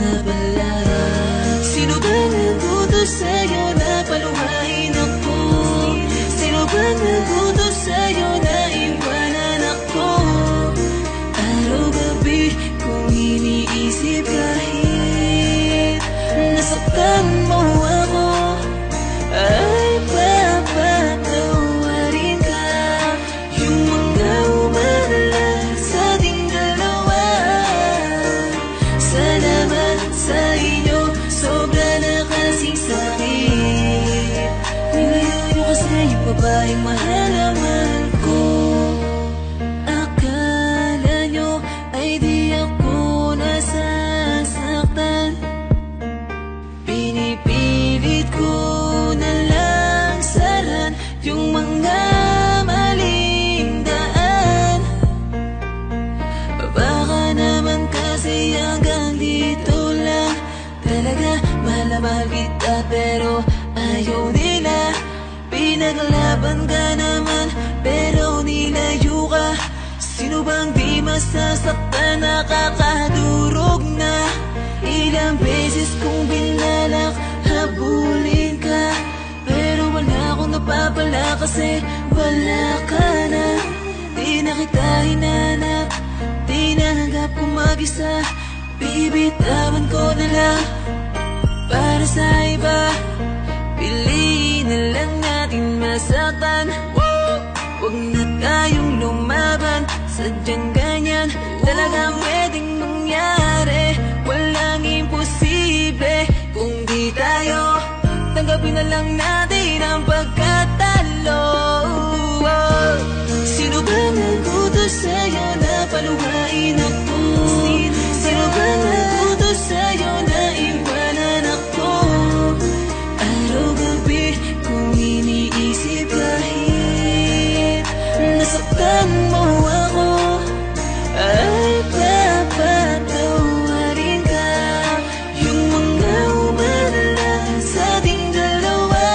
nga pala. Sino ba nagutos sa'yo na paluhain ako? Sino ba nagutos sa'yo na iwanan ako? Araw-gabi kung iniisip kahit nasaktan mo ako, ay papatawarin ka. Yung mga umalag sa ating dalawa, salamat sa inyo, sobra na kasing sakit. Nilayo kasi yung babaeng mahal na mahal ko. Akala nyo ay di ako nasasaktan, pinipilit ko na lang saran yung mga maling daan. Baka naman kasi hanggang dito lang. Talaga mahal na mahal kita pero ayaw nila. Pinaglaban ka naman pero nilayo ka. Sino bang di masasaktan, nakakadurog na. Ilang beses kong binalak habulin ka, pero wala akong napapala kasi wala ka na. Di na kita hinanap, di nahanggap kong mag-isa. Bibitawan ko na lang para sa iba. Piliin na lang natin masaktan. Huwag na tayong lumaban, sadyang ganyan talagang pwedeng mangyari. Walang imposible kung di tayo. Tanggapin na lang natin ang pagkatalo. Sino ba nagutos sa'yo na paluhain ako? Sino ba nagutos sa'yo na iwanan ako? Araw-gabi kung iniisip kahit nasaktan mo ako, ay papatawarin ka. Yung mga umalag sa ating dalawa,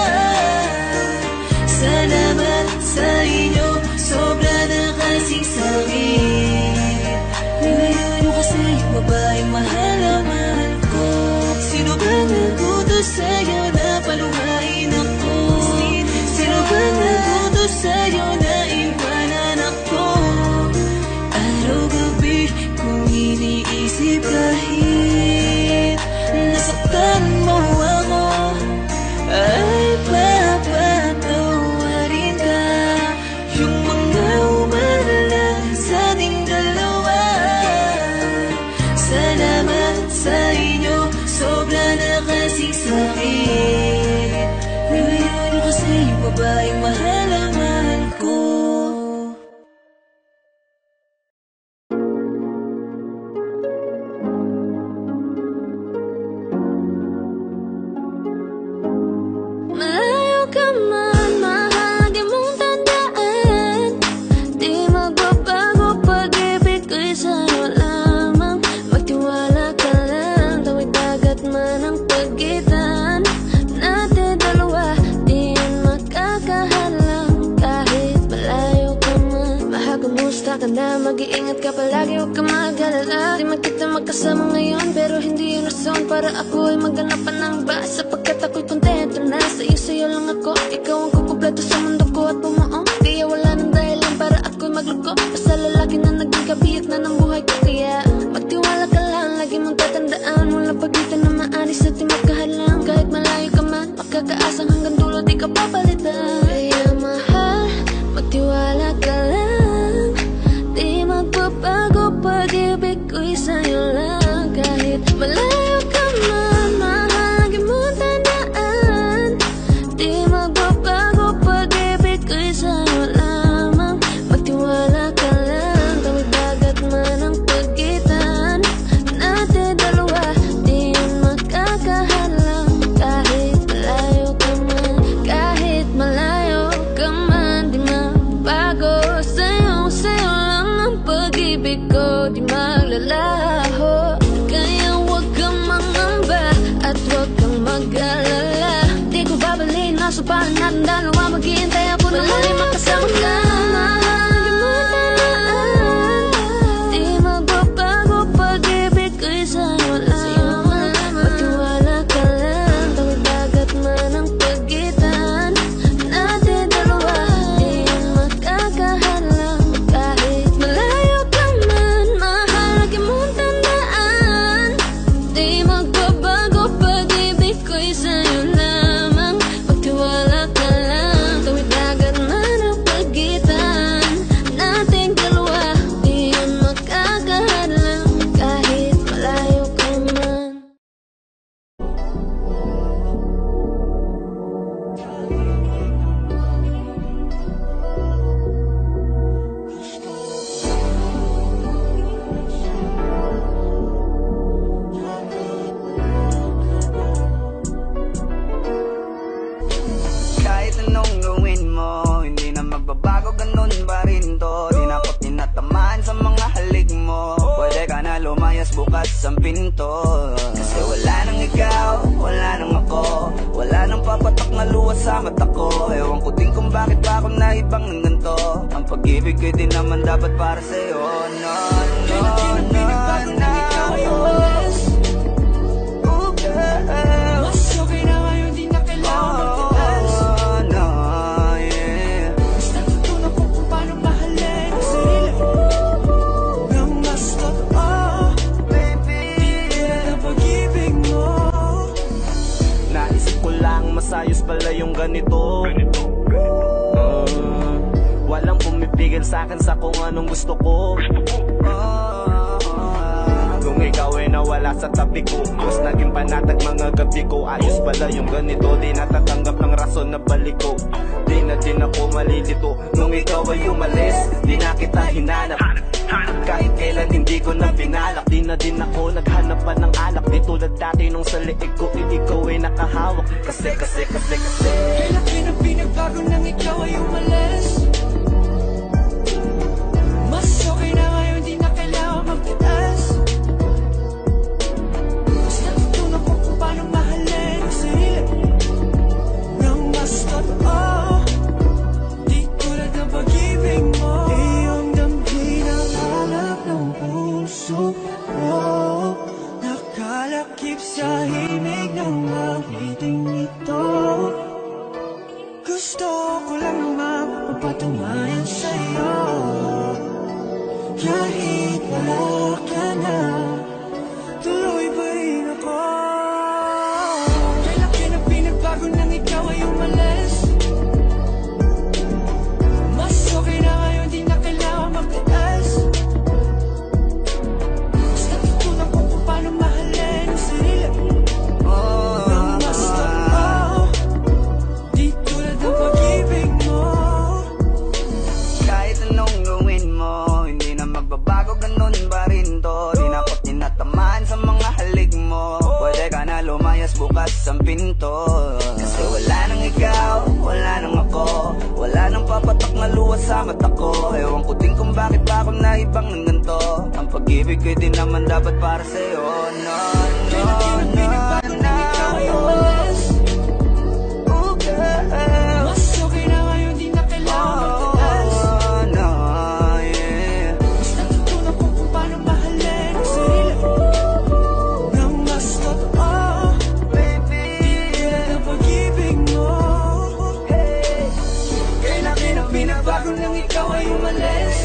salamat sa inyo, sobra na kasing sakit. Nilayo kasi yung babaeng mahal na mahal ko. Sino ba nagutos sa'yo na paluhain ako? Sino ba nagutos sa'yo na iwanan ako? Araw-gabi kung iniisip kahit nasaktan mo ako, ay papatawarin ka. Yung mga umalag sa ating dalawa, salamat sa inyo, sobra na kasing sakit. Nilayo kasi yung babaeng mahal na mahal ko. Malayo ka man, mahal, di mong tandaan. Di magbabago, pag-ibig ko'y sa'yo lamang. Magtiwala ka lang, tawid dagat man ang pagitan natin dalawa, di yan makakahalang. Kahit malayo ka man, mahagumusta ka na, mag-iingat ka palagi, huwag ka mag-alala. Di man kita magkasama ngayon, pero hindi yun rason para ako ay maghanap pa ng iba. Sapagkat ako'y kontento na sa'yo lang ako. Ikaw ang kukumpleto sa mundo ko at bumuo. Kaya wala nang dahilan para ako'y magluko. Basta lalaki na naging kabiyak na ng buhay ko. Kaya magtiwala ka lang, lagi mong tatandaan. Walang pagitan na maalis at di magkahalang. Kahit malayo ka man, makakaasang hanggang dulo di ka papalitan. Kaya mahal, magtiwala ka lang. Di magbabago, pag-ibig ko'y sa'yo lang. Kahit malayo ka man, mahal, lagi mong tandaan. Di magbabago, pag-ibig ko'y sa'yo lamang. Magtiwala ka lang, tawid dagat man ang pinto. Kasi wala nang ikaw, wala nang ako, wala nang papatak na luha sa mata ko. Ewan ko din kung bakit pa ako naibang ng ganito. Ang pag-ibig ko din naman dapat para sa'yo. No, no, no, no. Ikaw ay umalis. Oh girl, mas okay na ngayon, di na kailangan magtiis. Oh no, yeah. Mas natutunan ko kung paano mahalin ang sarili nang mas totoo, baby. Di na pag-ibig mo. Naisip ko lang masayos pala yung ganito. Walang pumipigil sa'kin sa kung anong gusto ko. Kung ikaw ay nawala sa tabi ko, mas naging panatag mga gabi ko. Ayos pala yung ganito, di natatanggap ng rason na balik ko. Di na din ako malilito nung ikaw ay umalis. Di na kita hinanap, kahit kailan hindi ko na pinalak. Di na din ako naghanap pa ng alak. Di tulad dati nung sa liig ko, ikaw ay nakahawak. Kasi kailan pinagbago nang ikaw ay umalis. Mas okay na ngayon, di na kailangan magtiis. Mas natutunan ko kung paano mahalin ang sarili nang mas totoo, di tulad ng pag-ibig mo. Iyong damhin ang hanap ng puso ko, nakalakip sa himig ng awiting ito. Gusto ko lang naman mapatunayan sa'yo, kahit wala ka na, tuloy pa rin ako. Kailan pinagbago nang ikaw ay umalis. Mas okay na ngayon, di na kailangan magtiis. Mas natutunan ko kung paano mahalin ang sarili nang mas totoo, di tulad ng pag-ibig mo. Kahit anong gawin mo, hindi na magbabago, ganun ba rin to. Di na ako tinatamaan sa mga halik mo. Pwede ka na lumayas, bukas ang pinto. Kasi wala nang ikaw, wala nang ako, wala nang papatak na luha sa mata ko. Ewan ko din kung bakit pa ako naibang ng ganito. Ang pag-ibig ko din naman dapat para sa'yo. No, no, no, no. Ikaw ay umalis. Oh girl, mas okay na ngayon, di na kailangan magtiis. Oh no, yeah. Mas natutunan ko kung paano mahalin ang sarili nang mas totoo, baby. Di tulad ng pag-ibig mo. Kailan pinagbago nang ikaw ay umalis.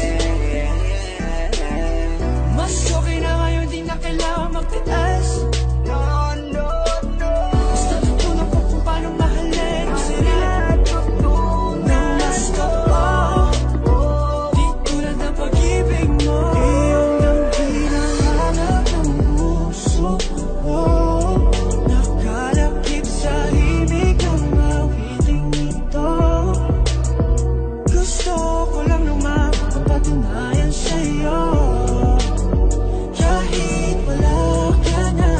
Mas okay na ngayon, di na kailangan magtiis. No, no, no. Mas natutunan ko kung paano mahalin ang sarili nang mas totoo, di tulad ng pag-ibig mo. Iyong damhin ang hanap ng puso ko, nakalakip sa himig ng awiting ito. Gusto ko lang naman mapatunayan sa'yo, kahit wala ka na,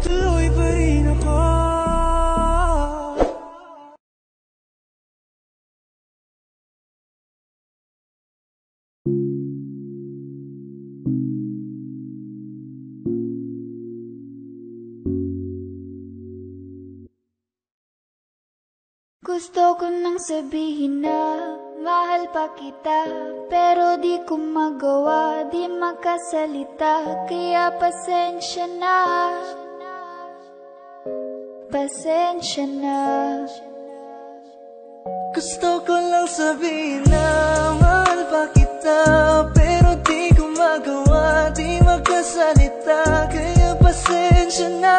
tuloy pa rin ako. Gusto ko nang sabihin na mahal pa kita, pero di ko magawa, di makasalita. Kaya pasensya na, pasensya na. Gusto ko lang sabihin na mahal pa kita, pero di ko magawa, di magkasalita. Kaya pasensya na,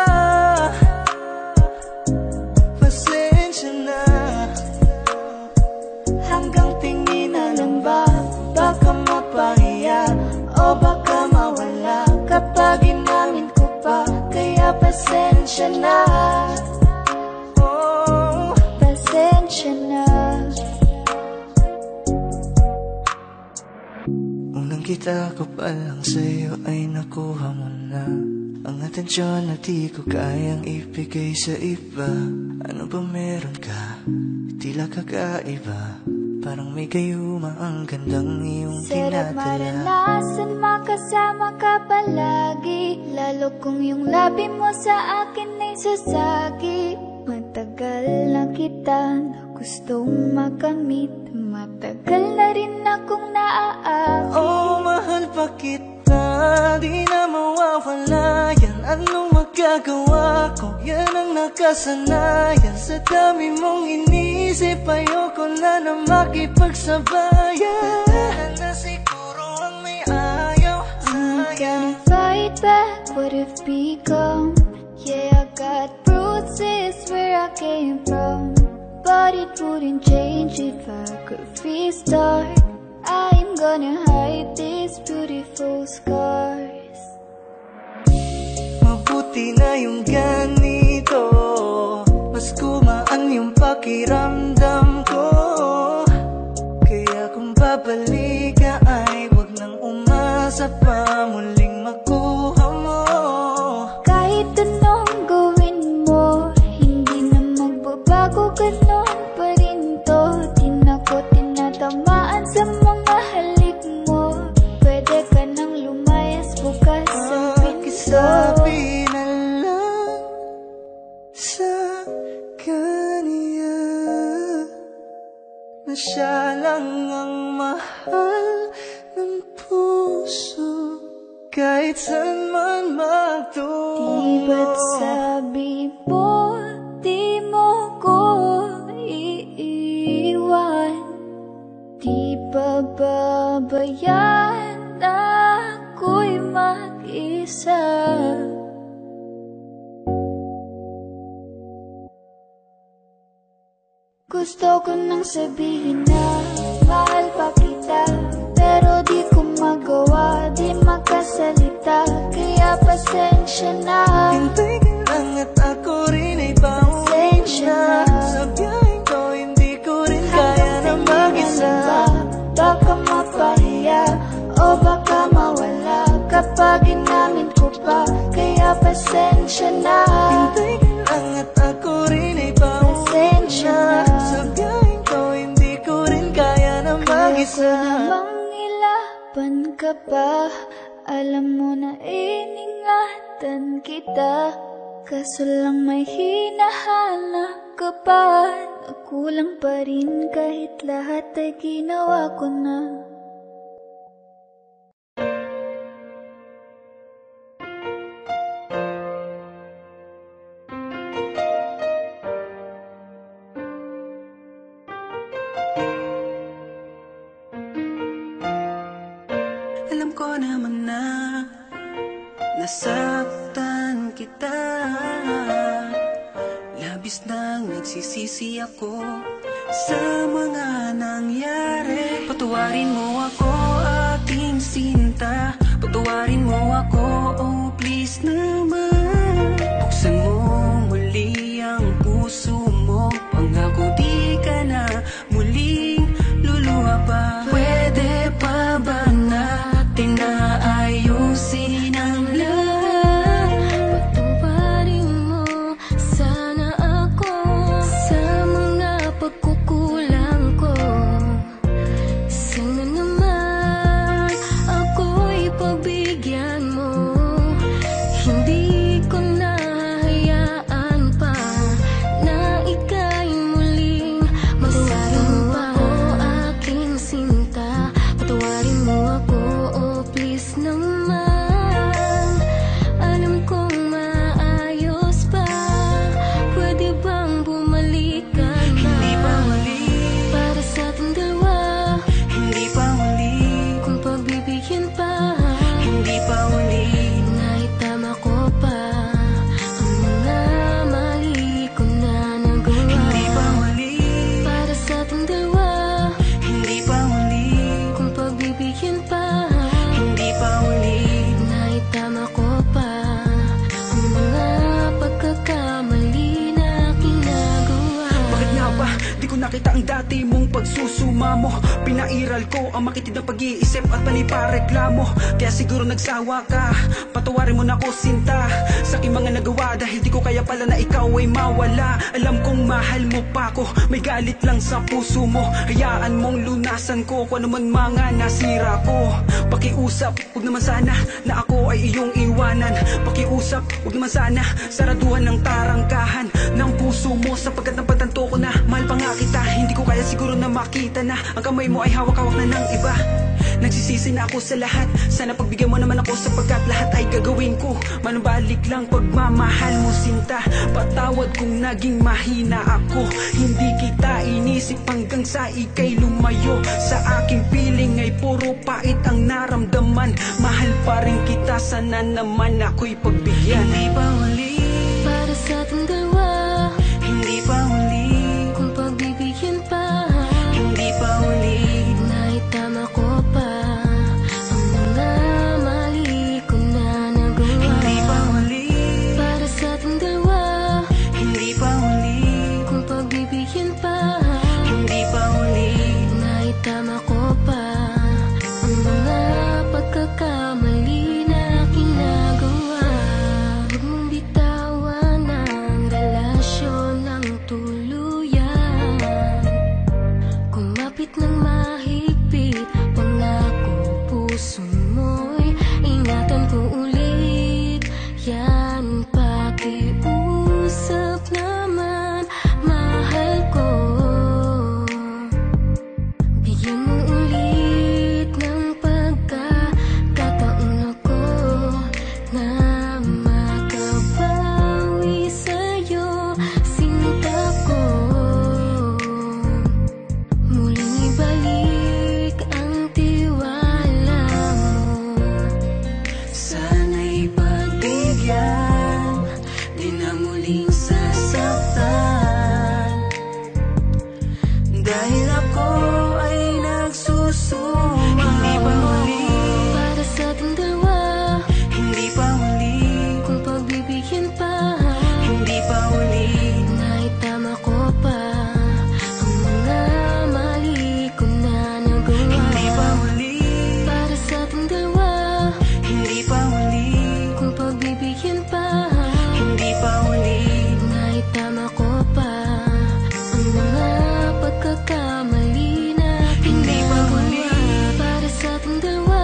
pasensya na. Hanggang tingin na lang ba, baka mapahiya o baka mawala kapag inamin ko pa. Kaya pasensya na, Oh, pasensya na. unang kita ko pa lang sa'yo ay nakuha mo na ang atensyon na di ko kayang ibigay sa iba. Ano ba meron ka? Tila kakaiba. Parang may gayuma ang gandang iyong Sarap tinatala. maranasan, makasama ka palagi. Lalo kung yung labi mo sa akin ay sasagi. Matagal na kita na gustong makamit. Matagal na rin akong naaakit. Oh, mahal pa kita, di na mawawala yan. Anong magagawa ko? Yan ang nakasanayan. Sa dami mong inisip, ayoko na makipagsabayan. Tatanan na siguro ang may ayaw. I'm gonna fight back what if become. Yeah, I got bruises where I came from, but it wouldn't change if I could restart. I'm gonna hide these beautiful scars. Mabuti na yung ganito, mas gumaan yung pakiramdam ko. Kaya kung babalik ka ay wag nang umasa pa muling makuha mo. Kahit anong gawin mo, hindi na magbabago, ganon pa rin to. Di na ko tinatamaan sa mga halik mo. Pwede ka nang lumayas, bukas ang pinto. Sabi na lang sa kanya na siya lang ang mahal ng puso, kahit saan man magtungo. Di ba't sabi mo, di mo ko iiwan? Di ba babayaan na ako'y mag-isa? Gusto ko nang sabihin na mahal pa kita, pero di ko magawa, di makasalita. Kaya pasensya na. Hintay ka lang at ako rin ay pauwi na. Sa biyaheng ko hindi ko rin kaya na mag-isa. Baka mapahiya o baka mawala kapag inamin ko pa. Kaya pasensya na. Hintay ka lang at ako rin ay pauwi na. Sa biyaheng ko hindi ko rin kaya na mag-isa. Kaya ko namang ilaban ka pa. Alam mo na iningatan kita, kaso lang may hinahanap ka pa. Nakulang pa rin kahit lahat ay ginawa ko na. Alam ko naman na nasaktan kita. Labis nang nagsisisi ako sa mga nangyari. Patawarin mo ako, aking sinta. Patawarin mo ako, oh please naman. Buksan mo muli ang puso mo. Pangako di ka na muling luluha pa. Pwede pa ba natin na ayusin ang lahat? Patawarin mo sana ako sa mga pagkukulang ko. Sana naman ako'y pagbigyan mo. Hindi nakita ang dati mong pagsusuma mo. Pinairal ko ang makitid ng pag-iisip at panipareklamo. Kaya siguro nagsawa ka, patawarin mo na ako sinta sa aking mga nagawa, dahil di ko kaya pala na ikaw ay mawala. Alam kong mahal mo pa ako, may galit lang sa puso mo. Hayaan mong lunasan ko kung ano man mga nasira ko. Pakiusap, huwag naman sana na ako ay iyong iwanan. Pakiusap, huwag naman sana saraduhan ng tarangkahan ng puso mo, sapagkat napagtanto ko na mahal pa nga kita. Hindi ko kaya siguro na makita na ang kamay mo ay hawak-hawak na ng iba. Nagsisisi na ako sa lahat, sana pagbigyan mo naman ako, sapagkat lahat ay gagawin ko. Manubalik lang pagmamahal mo sinta. Patawad kung naging mahina ako, hindi kita inisip hanggang sa ika'y lumayo. Sa aking piling ay puro pait ang naramdaman. Mahal pa rin kita, sana naman ako'y pagbigyan. Hindi pa huli Para sa ating dalawa, hindi pa huli kung pagbibigyan pa, hindi pa huli. naitama ko pa ang mga mali ko na nagawa. Hindi pa huli, Para sa ating dalawa, hindi pa huli, kung pagbibigyan pa, hindi pa huli. naitama ko pa ang mga pagkakamali na aking nagawa. Huwag mong bitawan ang relasyon ng tuluyan. Kumapit ng mahigpit, pangako puso mo'y ingatan ko ulit. Yan, pakiusap naman, mahal ko. Bigyan mo ulit ng pagkakataon ako na makabawi sa'yo, sinta ko. Muling ibalik ang tiwala mo. Sana'y pagbigyan, di na muling sasaktan. Dahil ako ay nagsusuma. Hindi pa huli, Para sa ating dalawa, hindi pa huli, kung pagbibigyan pa, hindi pa huli. naitama ko pa ang mga mali ko na nagawa. Hindi pa huli, Para sa ating dalawa, hindi pa huli, kung pagbibigyan pa, hindi pa huli. naitama ko pa ang mga pagkakamali na aking Hindi pa huli, nagawa. Para sa ating dalawa,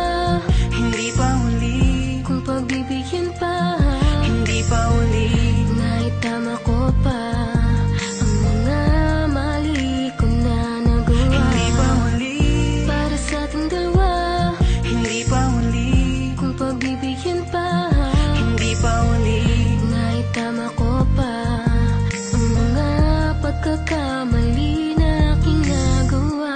hindi pa huli, kung pagbibigyan pa, hindi pa huli. naitama ko pa ang mga mali ko na nagawa. Hindi pa huli, Para sa ating dalawa, hindi pa huli, kung pagbibigyan pa, hindi pa huli. naitama ko pa ang mga pagkakamali na aking nagawa.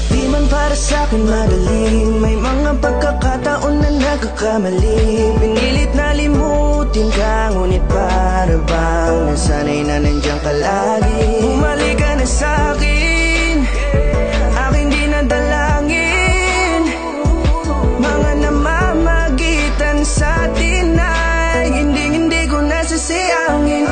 Di man para sa'kin magaling, may mga pagkakataon na nagkakamali. Pinilit na limutin ka, ngunit para bang nasanay na nandiyan ka lagi. Bumalik ka na sa'kin, aking dinadalangin. Mga namamagitan sa atin ay hindi ko nasasayangin.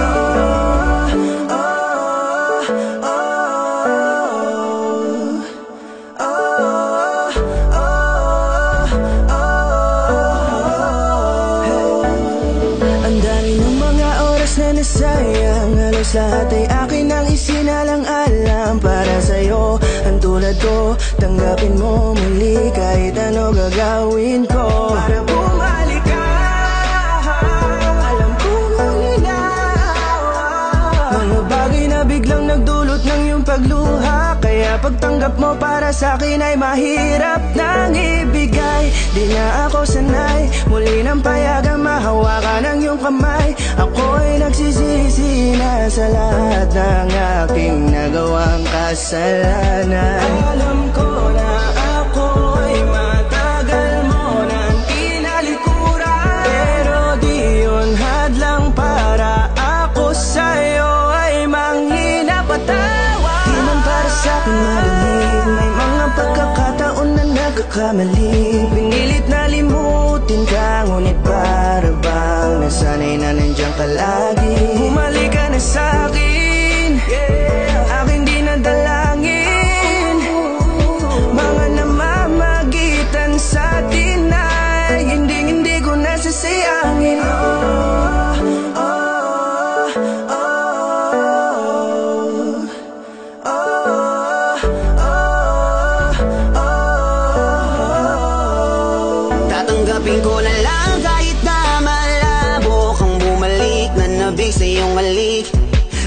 Ang dami ng mga oras na nasayang, halos lahat ay akin ang isinalang-alam para sa'yo. Ang tulad ko, tanggapin mo muli kahit ano gagawin ko para bumalik ka. Alam kong mga bagay na biglang nagdulot ng iyong pagluha, kaya pagtanggap mo para sa'kin ay mahirap nang ibigay. Di na ako sanay, muli nang payagang mahawakan ang iyong kamay. Ako'y nagsisisi na sa lahat ng aking nagawang kasalanan. Alam ko na ako'y matagal mo nang kinalikuran, pero di yun hadlang para ako sa'yo ay manghina pa nagkakamali. Pinilit na limutin ka, ngunit para bang nasanay na nandiyan ka lagi. Bumalik ka na sa'kin, aking di nadalangin. Mga namamagitan sa atin ay hindi ko nasasayangin. Tatanggapin ko na lang kahit na malabo kang bumalik na nabig sa iyong halik.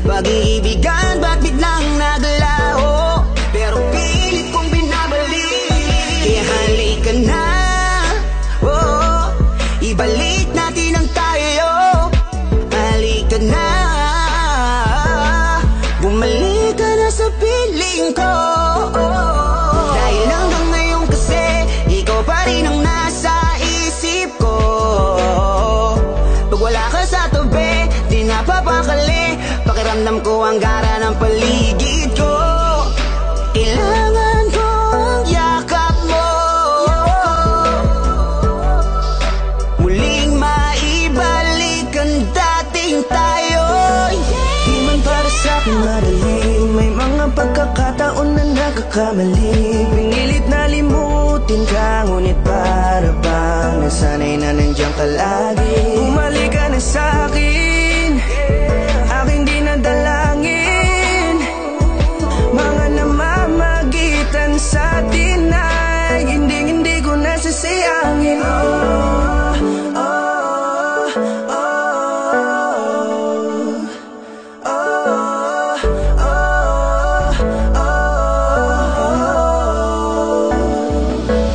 Pag-iibigan ba't biglang naglaho, pero pilit kong binabalik. Kaya halika na, oh, ibalik natin ang tayo. Halika na, bumalik ka na sa piling ko. Dahil hanggang ngayon kasi ikaw pa rin ang nasa isip ko. Pag wala ka sa tabi, di napapakali. Pakiramdam ko ang gara ng paligid ko. Kailangan ko ang yakap mo, muling maibalik ang dating tayo. Di man para sa'kin madali, may mga pagkakataon na nagkakamali. Pinilit na limutin ka, ngunit para bang nasanay na nandiyan ka lagi. Bumalik ka na sa'kin, aking di nadalangin. Mga namamagitan sa atin ay hindi ko nasasayangin.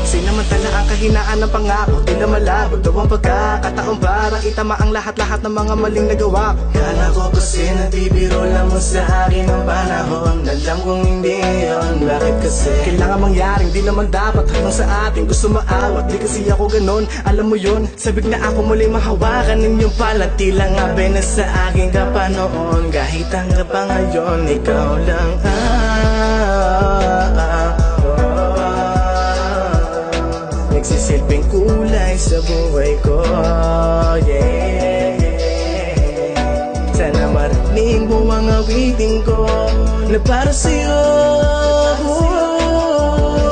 Sinamantala ang kahinaan ng pangako, di na malabo daw ang pagkakataon para itama ang lahat-lahat ng mga maling nagawa ko. Kala ko kasi nabibiro lang mo sa akin ang panahon. Alam kong hindi yun, bakit kasi kailangan mangyaring di naman dapat hanggang sa atin gusto maawat. Di kasi ako ganon, alam mo yun. Sabik na ako muli mahawakan ninyong pala. Tila nga ba na sa akin ka pa noon. Kahit hanggang pa ngayon, ikaw lang nagsisilbing kulay sa buhay ko, yeah. Sana marinig mo ang awitin ko na para sa'yo,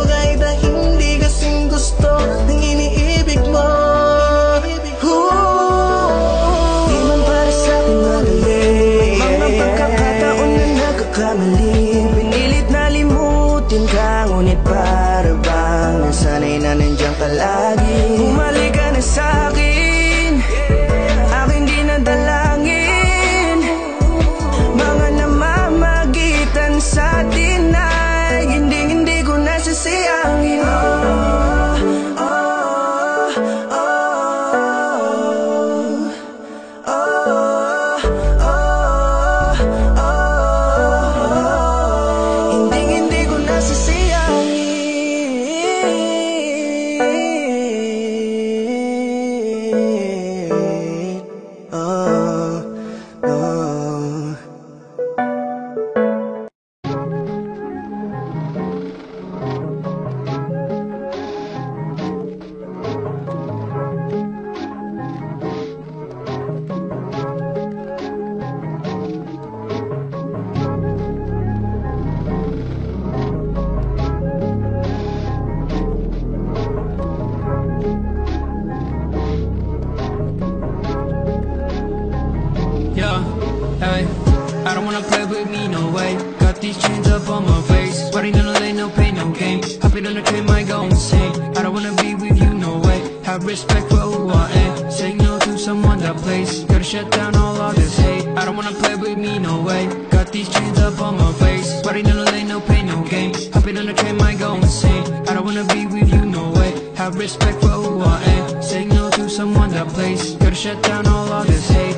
kahit na hindi kasing gusto ng iniibig mo. Di man para sa'kin madali, mga pagkakataon na nagkakamali. Pinilit na limutin ka, ngunit para bang nasanay na nandiyan ka lagi. Bumalik ka na sa'kin, aking di nadalangin. Mga namamagitan sa atin ay hindi ko nasasayangin. Hindi ko nasasayangin. No. Yeah, hey, I don't wanna play with me, no way. Got these chains up on my face, sweating on the lane, no pain, no gain. Hopping on the train, might go insane. I don't wanna be with you, no way. Have respect for who I am. Say no to someone that plays. Gotta shut down all of this hate. I don't wanna play with me, no way. Got these chains up on my face, sweating on the lane, no pain, no gain. Hopping on the train, might go insane. I don't wanna be with you, no way. Have respect for who I am. Say no to someone that plays. Gotta shut down all of this hate.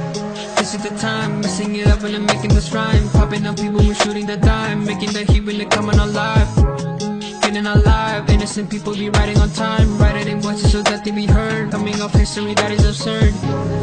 This is the time, messing it up when I'm making this rhyme. Popping up people, we're shooting the dime. Making the heat when they coming alive. Feeling alive, innocent people be riding on time. Writing in voices so that they be heard. Coming off history that is absurd.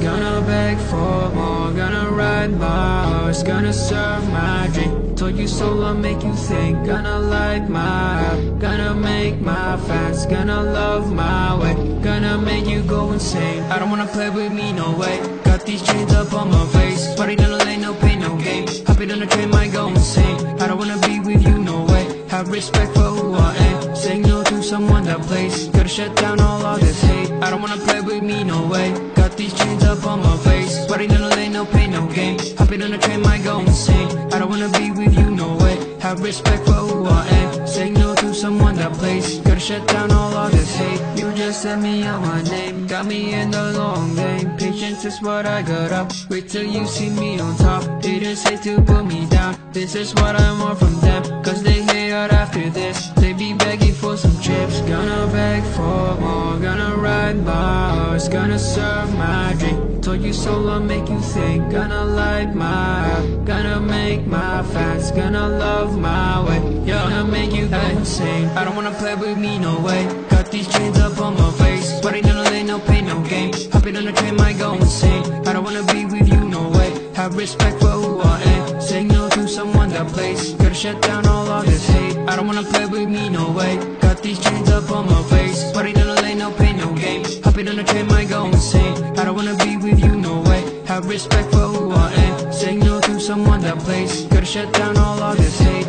Gonna beg for more, gonna ride my hours, gonna serve my drink. Told you so, I'll make you think. Gonna light my up, gonna make my fans, gonna love my way, gonna make you go insane. I don't wanna play with me, no way. Got these chains up on my face, party down the lane, no pain, no gain. Hopping on the train, might go insane. I don't wanna be with you, no way. Have respect for who I am. Saying no to someone that plays. Gotta shut down all this hate. I don't wanna play with me, no way. Got these chains up on my face, party down the lane, no pain, no gain. Hopping on the train, might go insane. I don't wanna be with you, no way. Have respect for who I am. Saying no to someone that plays. Gotta shut down all this hate. You just sent me out my name, got me in the long game. Patience is what I got up. Wait till you see me on top. Haters say to put me down. This is what I want from them, cause they hate out after this. They be begging for some chips. Gonna beg for more, gonna ride my horse, gonna serve my drink. Told you so, I'll make you think. Gonna light my up, gonna make my fans, gonna love my way, gonna make you go insane. I don't wanna play with me, no way. Got these chains up on my face, party down the lane, no pain, no gain. Hopping on the train, might go insane. I don't wanna be with you, no way. Have respect for who I am. Saying no to someone that plays. Gotta shut down all this hate. I don't wanna play with me, no way. Got these chains up on my face, party down the lane, no pain, no gain. Hopping on the train, might go insane. I don't wanna be with you, no way. Have respect for who I am. Saying no to someone that plays. Gotta shut down all this hate.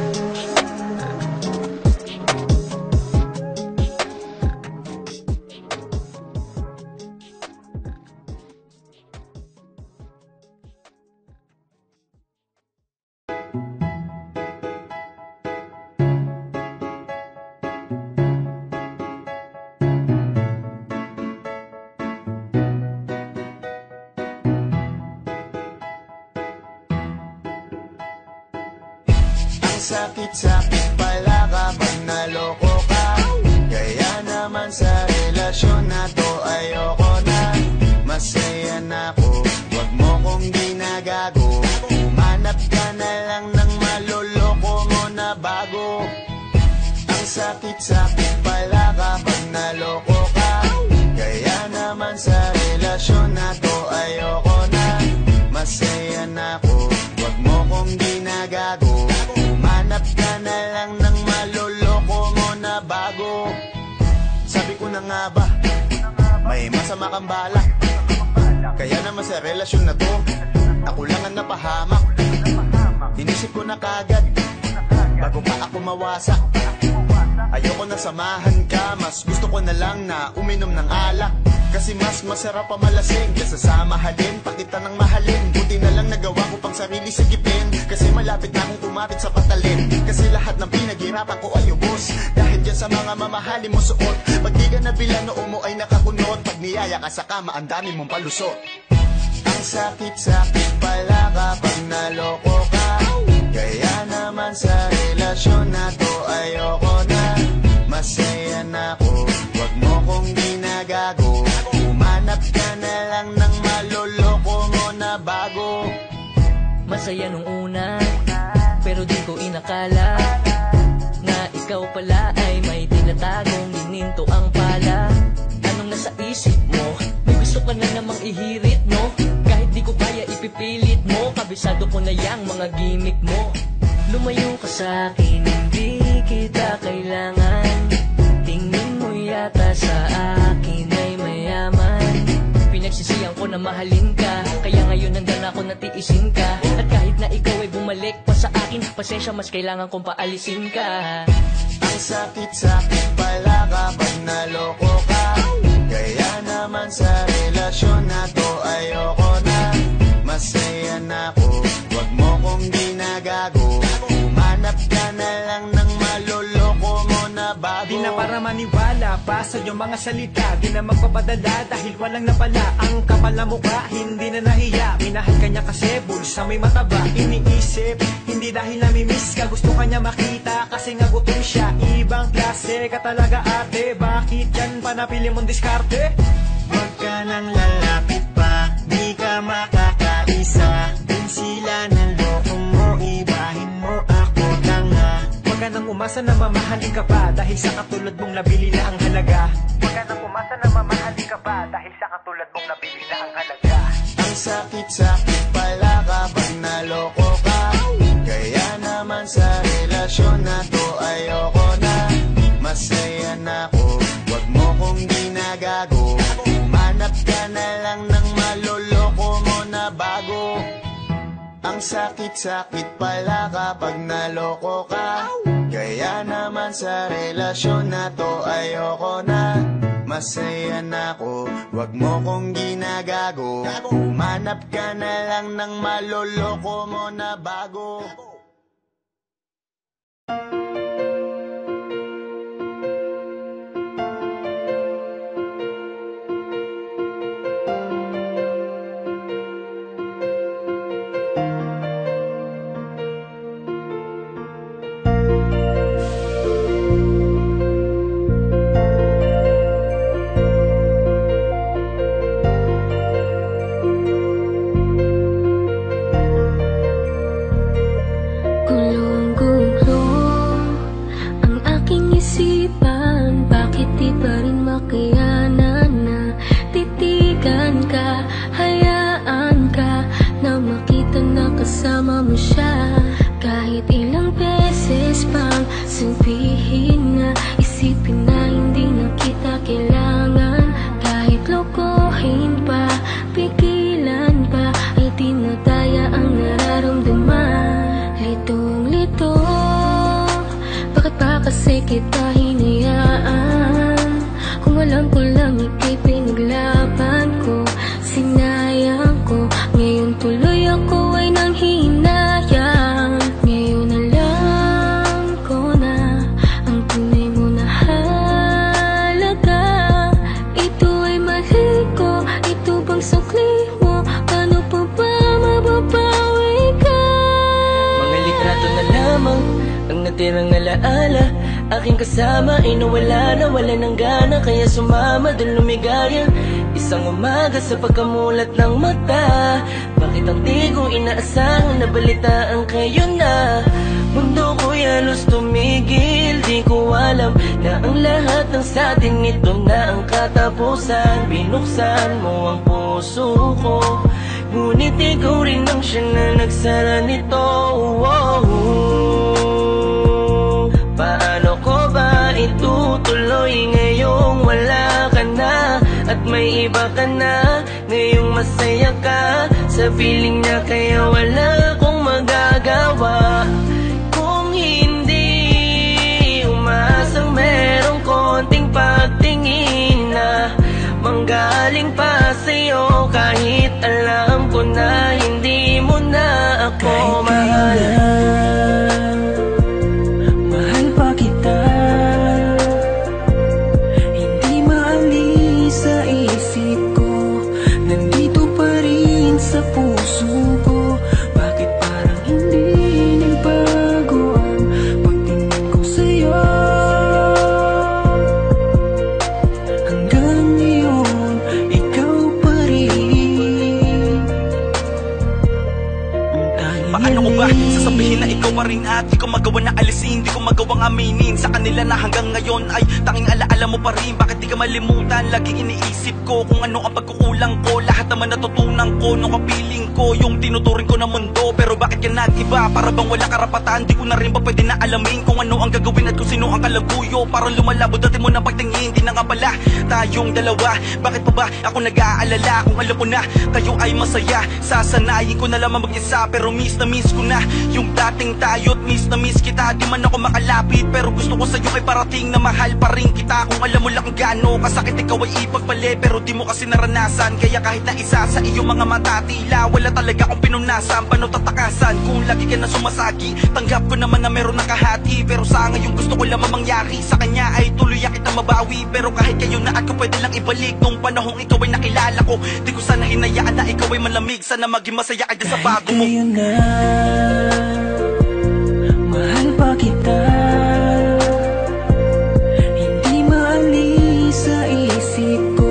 Sakit-sakit pala kapag naloko ka. Kaya naman sa relasyon na to ayoko na. Masaya na ako, wag mo kong ginagago. Umanap ka na lang ng maloloko mo na bago. Ang sakit-sakit pala kapag naloko ka. Kaya naman sa relasyon na to ayoko na. Masaya na ako, wag mo kong ginagago. Hanap ka na lang ng maloloko mo na bago. Sabi ko na nga ba, may masama kang balak. Kaya naman sa relasyon na to, ako lang ang napahamak. Inisip ko na kagad, bago pa ako mawasak. Ayoko na samahan ka, mas gusto ko na lang na uminom ng alak. Kasi mas masarap pa malasing kaysa sa mahalin, pakita ng mahalin. Buti na lang nagawa ko pang sarili sigipin, kasi malapit na akong kumapit sa patalin. Kasi lahat ng pinaghirapan ko ay ubos, dahil dyan sa mga mamahalin mo suot. Pag di ka nabila noo mo ay nakakunot, pag niyaya ka sa kama ang dami mong palusot. Ang sakit-sakit pala kapag naloko ka. Kaya naman sa relasyon na to ayoko na. Masaya na ako, wag mo kong ginagago. Umanap ka na lang ng maloloko mo na bago. Masaya nung una, pero di ko inakala na ikaw pala ay may tinatagong gininto ang pala. Anong nasa isip mo? May gusto ka na namang ihirit, no? Kahit di ko kaya ipipilit mo, kabisado ko na yang mga gimmick mo. Lumayo ka sa'kin, hindi kita kailangan. Tingin mo yata sa akin ay mayaman. Pinagsisiyan ko na mahalin ka, kaya ngayon nandan ako natiisin ka. At kahit na ikaw ay bumalik pa sa akin, pasensya mas kailangan kong paalisin ka. Ang sakit-sakit pala kapag naloko ka. Kaya naman sa relasyon na to ayoko na. Masaya na ako, wag mo kong ginagago. Umanap ka na lang ng maloloko mo na bago. Di na para maniwala pa sa iyong mga salita. Di na magpapadala dahil walang napala. Ang kapal na mukha, hindi na nahiya. Minahal ka niya kasi bulsa may mataba. Iniisip, hindi dahil namimiss ka. Gusto ka niya makita kasi nga gutom siya. Ibang klase ka talaga ate. Bakit yan pa napili mong diskarte? Huwag ka nang lalapit pa, di ka makakaisa. Kung sila naloko mo, ibahin mo ako tanga. Huwag ka nang umasa na mamahalin ka pa, dahil sa katulad mong nabili na ang halaga. Huwag ka nang umasa na mamahalin ka pa, dahil sa katulad mong nabili na ang halaga. Ang sakit-sakit pala kapag naloko sakit-sakit pala kapag naloko ka. Kaya naman sa relasyon na to ayoko na. Masaya na ako, wag mo kong ginagago. Humanap ka na lang ng maloloko mo na bago. Kasama mo siya kahit ilang beses pang sabihin na isipin na hindi na kita kailangan. Kahit lokohin pa, pigilan pa, ay di na daya ang nararamdaman. Litong-lito, bakit pa kasi kita hinayaan? Kung alam ko lang ika'y pinaglaban ko, sinayang ko, ngayon tuloy ako ay nanghinayang. Ngayon alam ko na ang tunay mo na halaga. Ito ay mali ko, ito bang sukli mo? Paano pa ba mababawi ka? Mga litrato na lamang ang natirang alaala. Aking kasama ay nawala na, wala ng gana, kaya sumama dun lumigaya. Isang umaga sa pagkamulat ng mata, bakit ang di ko inaasahan na balitaan kayo na? Mundo ko halos tumigil, di ko alam na ang lahat ng sa atin ito na ang katapusan. Binuksan mo ang puso ko, ngunit ikaw rin ang siya na nagsara nito. Paano ko ba itutuloy ngayong wala ka na? At may iba ka na, ngayong masaya ka sa feeling niya, kaya wala akong magagawa. Kung hindi umasang merong konting pagtingin na manggaling pa sa'yo, kahit alam ko na hindi mo na ako mahal. Mahal pa kita, hindi maalis sa isip ko, nandito pa rin sa puso ko. Bakit parang hindi nagbago ang pagtingin ko sa'yo? Hanggang ngayon, ikaw pa rin. Paano ko ba sasabihin na ikaw pa rin at di ko magawa na alisin, di ko magawang aminin sa kanila na hanggang ngayon ay tanging alaala mo pa rin. Bakit di ka malimutan? Laging iniisip ko kung ano ang pagkukulang ko. Lahat naman natutunan ko nung kapiling ko yung tinuturing ko na mundo. Pero bakit ka nag-iba? Para bang wala karapatan? Di ko na rin ba pwede na alamin kung ano ang gagawin at kung sino ang kalaguyo? Parang lumalabo dati mo na pagtingin, di na nga pala tayong dalawa. Bakit pa ba ako nag-aalala kung alam ko na tayo ay masaya? Sasanayin ko na lamang mag-isa, pero miss na miss ko na yung dating tayo't miss na miss kita. Di man ako makalapit, pero gusto ko sa'yo ay parating na mahal pa rin kita. Kung alam mo lang kung gaano kasakit ikaw ay ipagpali, pero di mo kasi naranasan. Kaya kahit na isa sa iyong mga mata, tila wala talaga akong pinunasan. Paano tatakasan kung lagi ka na sumasagi? Tanggap ko naman na meron nakahati, pero sa ngayon gusto ko lamang mangyari sa kanya ay tuluyan kita mabawi. Pero kahit kayo na at ko pwede lang ibalik nung panahong ikaw ay nakilala ko. Di ko sana hinayaan na ikaw ay malamig, sana maging masaya ka dyan sa bago mo. Mahal pa kita, hindi maalis sa isip ko,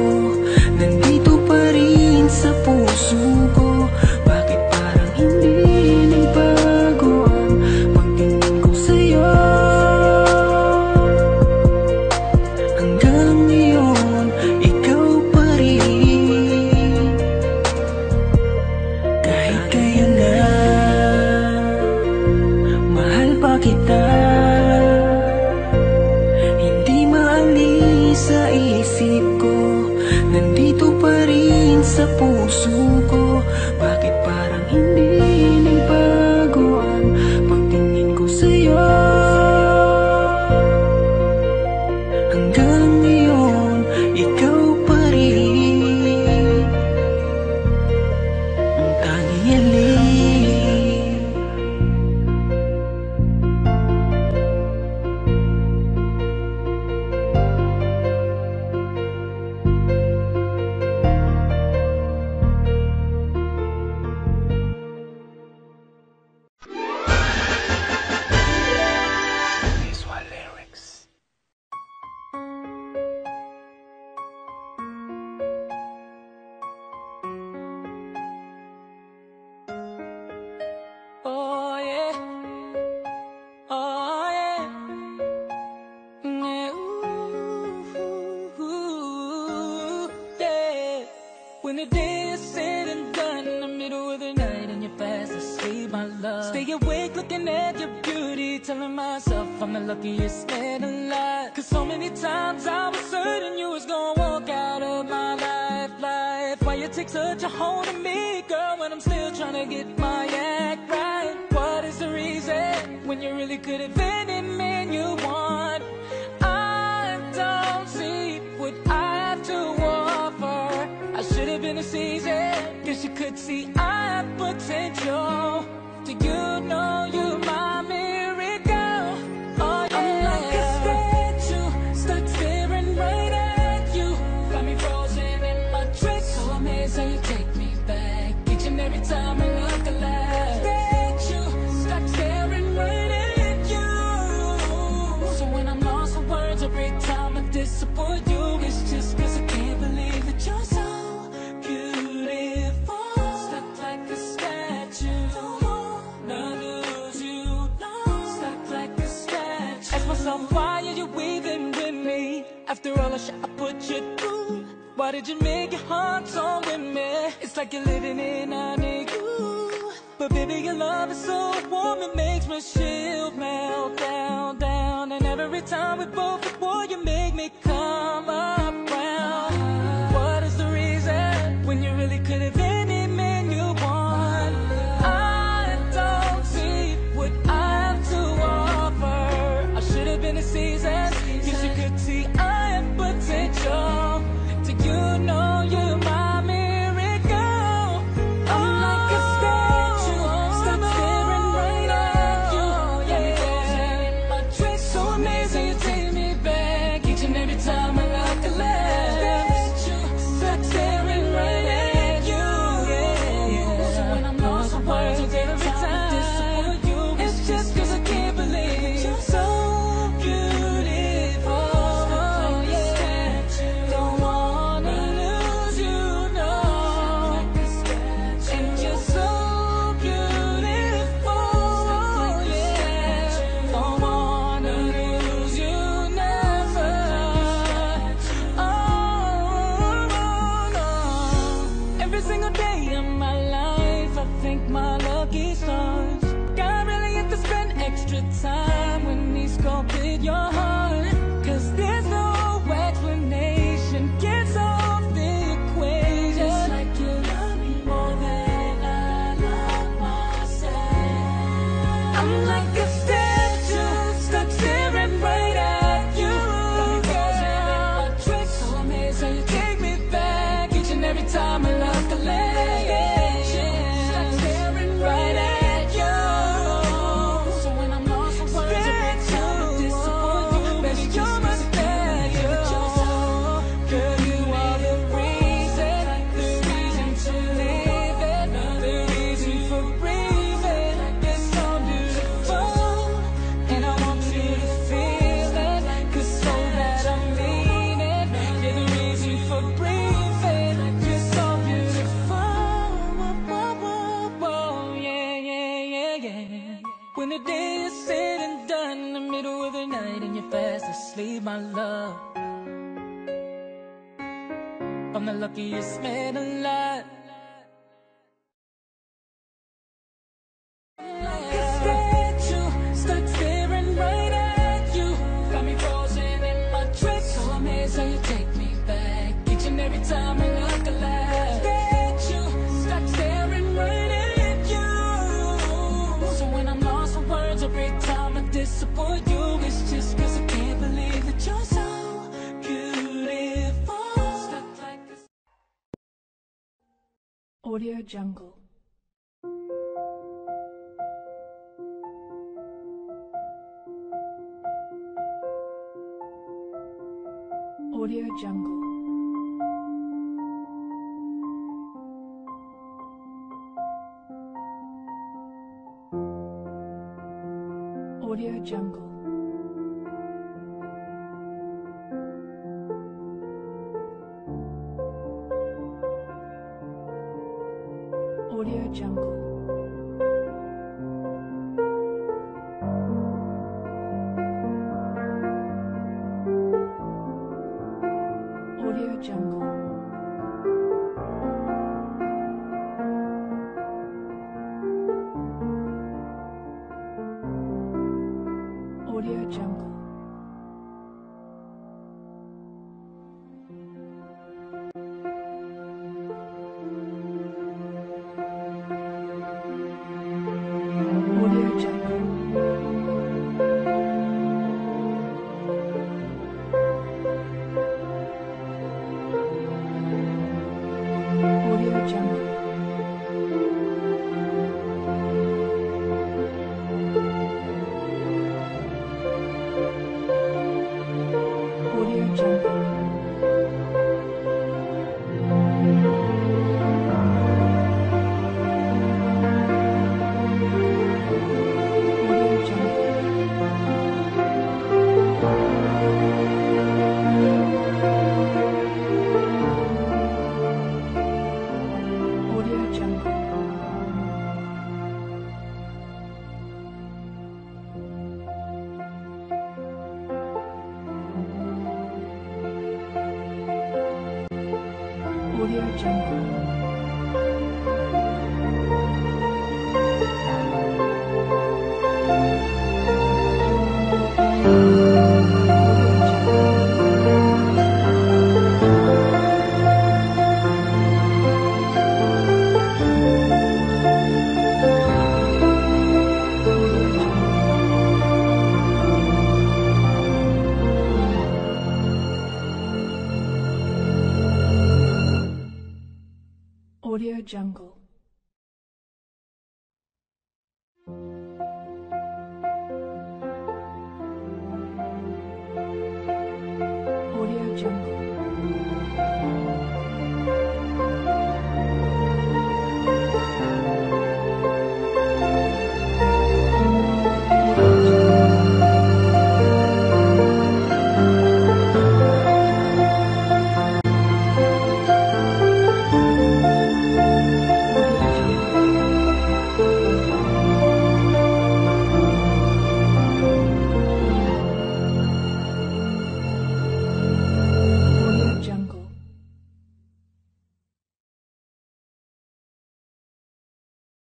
nandito pa rin sa puso ko. Bakit parang hindi nagbago ang pagtingin ko sa'yo? Hanggang ngayon, ikaw pa rin. Kahit kayo na hiling. Oh yeah, oh yeah, yeah, ooh, yeah. When the day is said and done, in the middle of the night and you're fast asleep, my love. Stay awake looking at your beauty, telling myself I'm the luckiest man alive. 'Cause so many times I was certain you was gonna walk out of my life. Why you take such a hold of me, girl, when I'm still trying to get my act right? What is the reason when you really could have any man you want? I don't see what I have to offer. I should have been a season, guess you could see I have potential. Do you know you're my miracle? Oh yeah. I'm like a statue, stuck staring right at you. Got me frozen in my tracks, so amazed how you take me back each and every time I look alive. Statue, stuck staring right at you. So when I'm lost for words every time I disappoint you, it's just 'cause I can't believe that you're so beautiful. Stuck like a statue, don't wanna lose you, no. Stuck like a statue. Ask myself, why are you weaving with me? After all the shit I put you through, why did you make your heart so with me? It's like you're living in under you. But baby, your love is so warm, it makes my shield melt down, down. And every time we both at war, you make me come around. What is the reason when you really could have any man you want? I don't see what I have to offer. I should have been a season, guess you could see I have potential. Do you know you're my miracle? I'm like a statue, stuck staring right at you. Yeah, in my tracks, so amazing you take me back each and every time I look alive. Statue, stuck staring right at you. Yeah. So when I'm lost for words every time I disappoint you, it's just 'cause I can't believe you're so beautiful. Yeah, don't wanna lose you, no. And you're so beautiful. Yeah, don't wanna lose you, never. Oh no. Every single day of my life, I thank my lucky stars. God really had to spend extra time when he sculpted your heart. 'Cause there's no explanation, can't solve the equation. It's like you love me more than I love myself. I'm like a statue, stuck staring right at you. Girl, so amazed how you take me back each and every time I look alive. Stuck staring right at you. So when I'm lost for words every time I disappoint you, baby, you're my statue. Girl, you are the reason to live it, the reason for breathing. It's so beautiful, and I want you to feel it, 'cause so that I mean it. You're the reason for breathing. You're so beautiful. Whoa, yeah, yeah, yeah, yeah. When the day is said and done, in the middle of the night and you're fast asleep, my love, I'm the luckiest man alive. Like a statue, stuck staring right at you. Got me frozen in my tracks, so amazed how you take me back each and every time I look alive. Statue, stuck staring right at you. So when I'm lost for words every time I disappoint you, it's just 'cause I can't believe that you're so beautiful. Stuck like a Audio Jungle. Audio Jungle. Audio Jungle. Audio Jungle. Audio Jungle. Audio Jungle. Audio Jungle. Audio Jungle. Audio Jungle. Audio Jungle. Audio Jungle. Audio Jungle. Audio Jungle. Audio Jungle.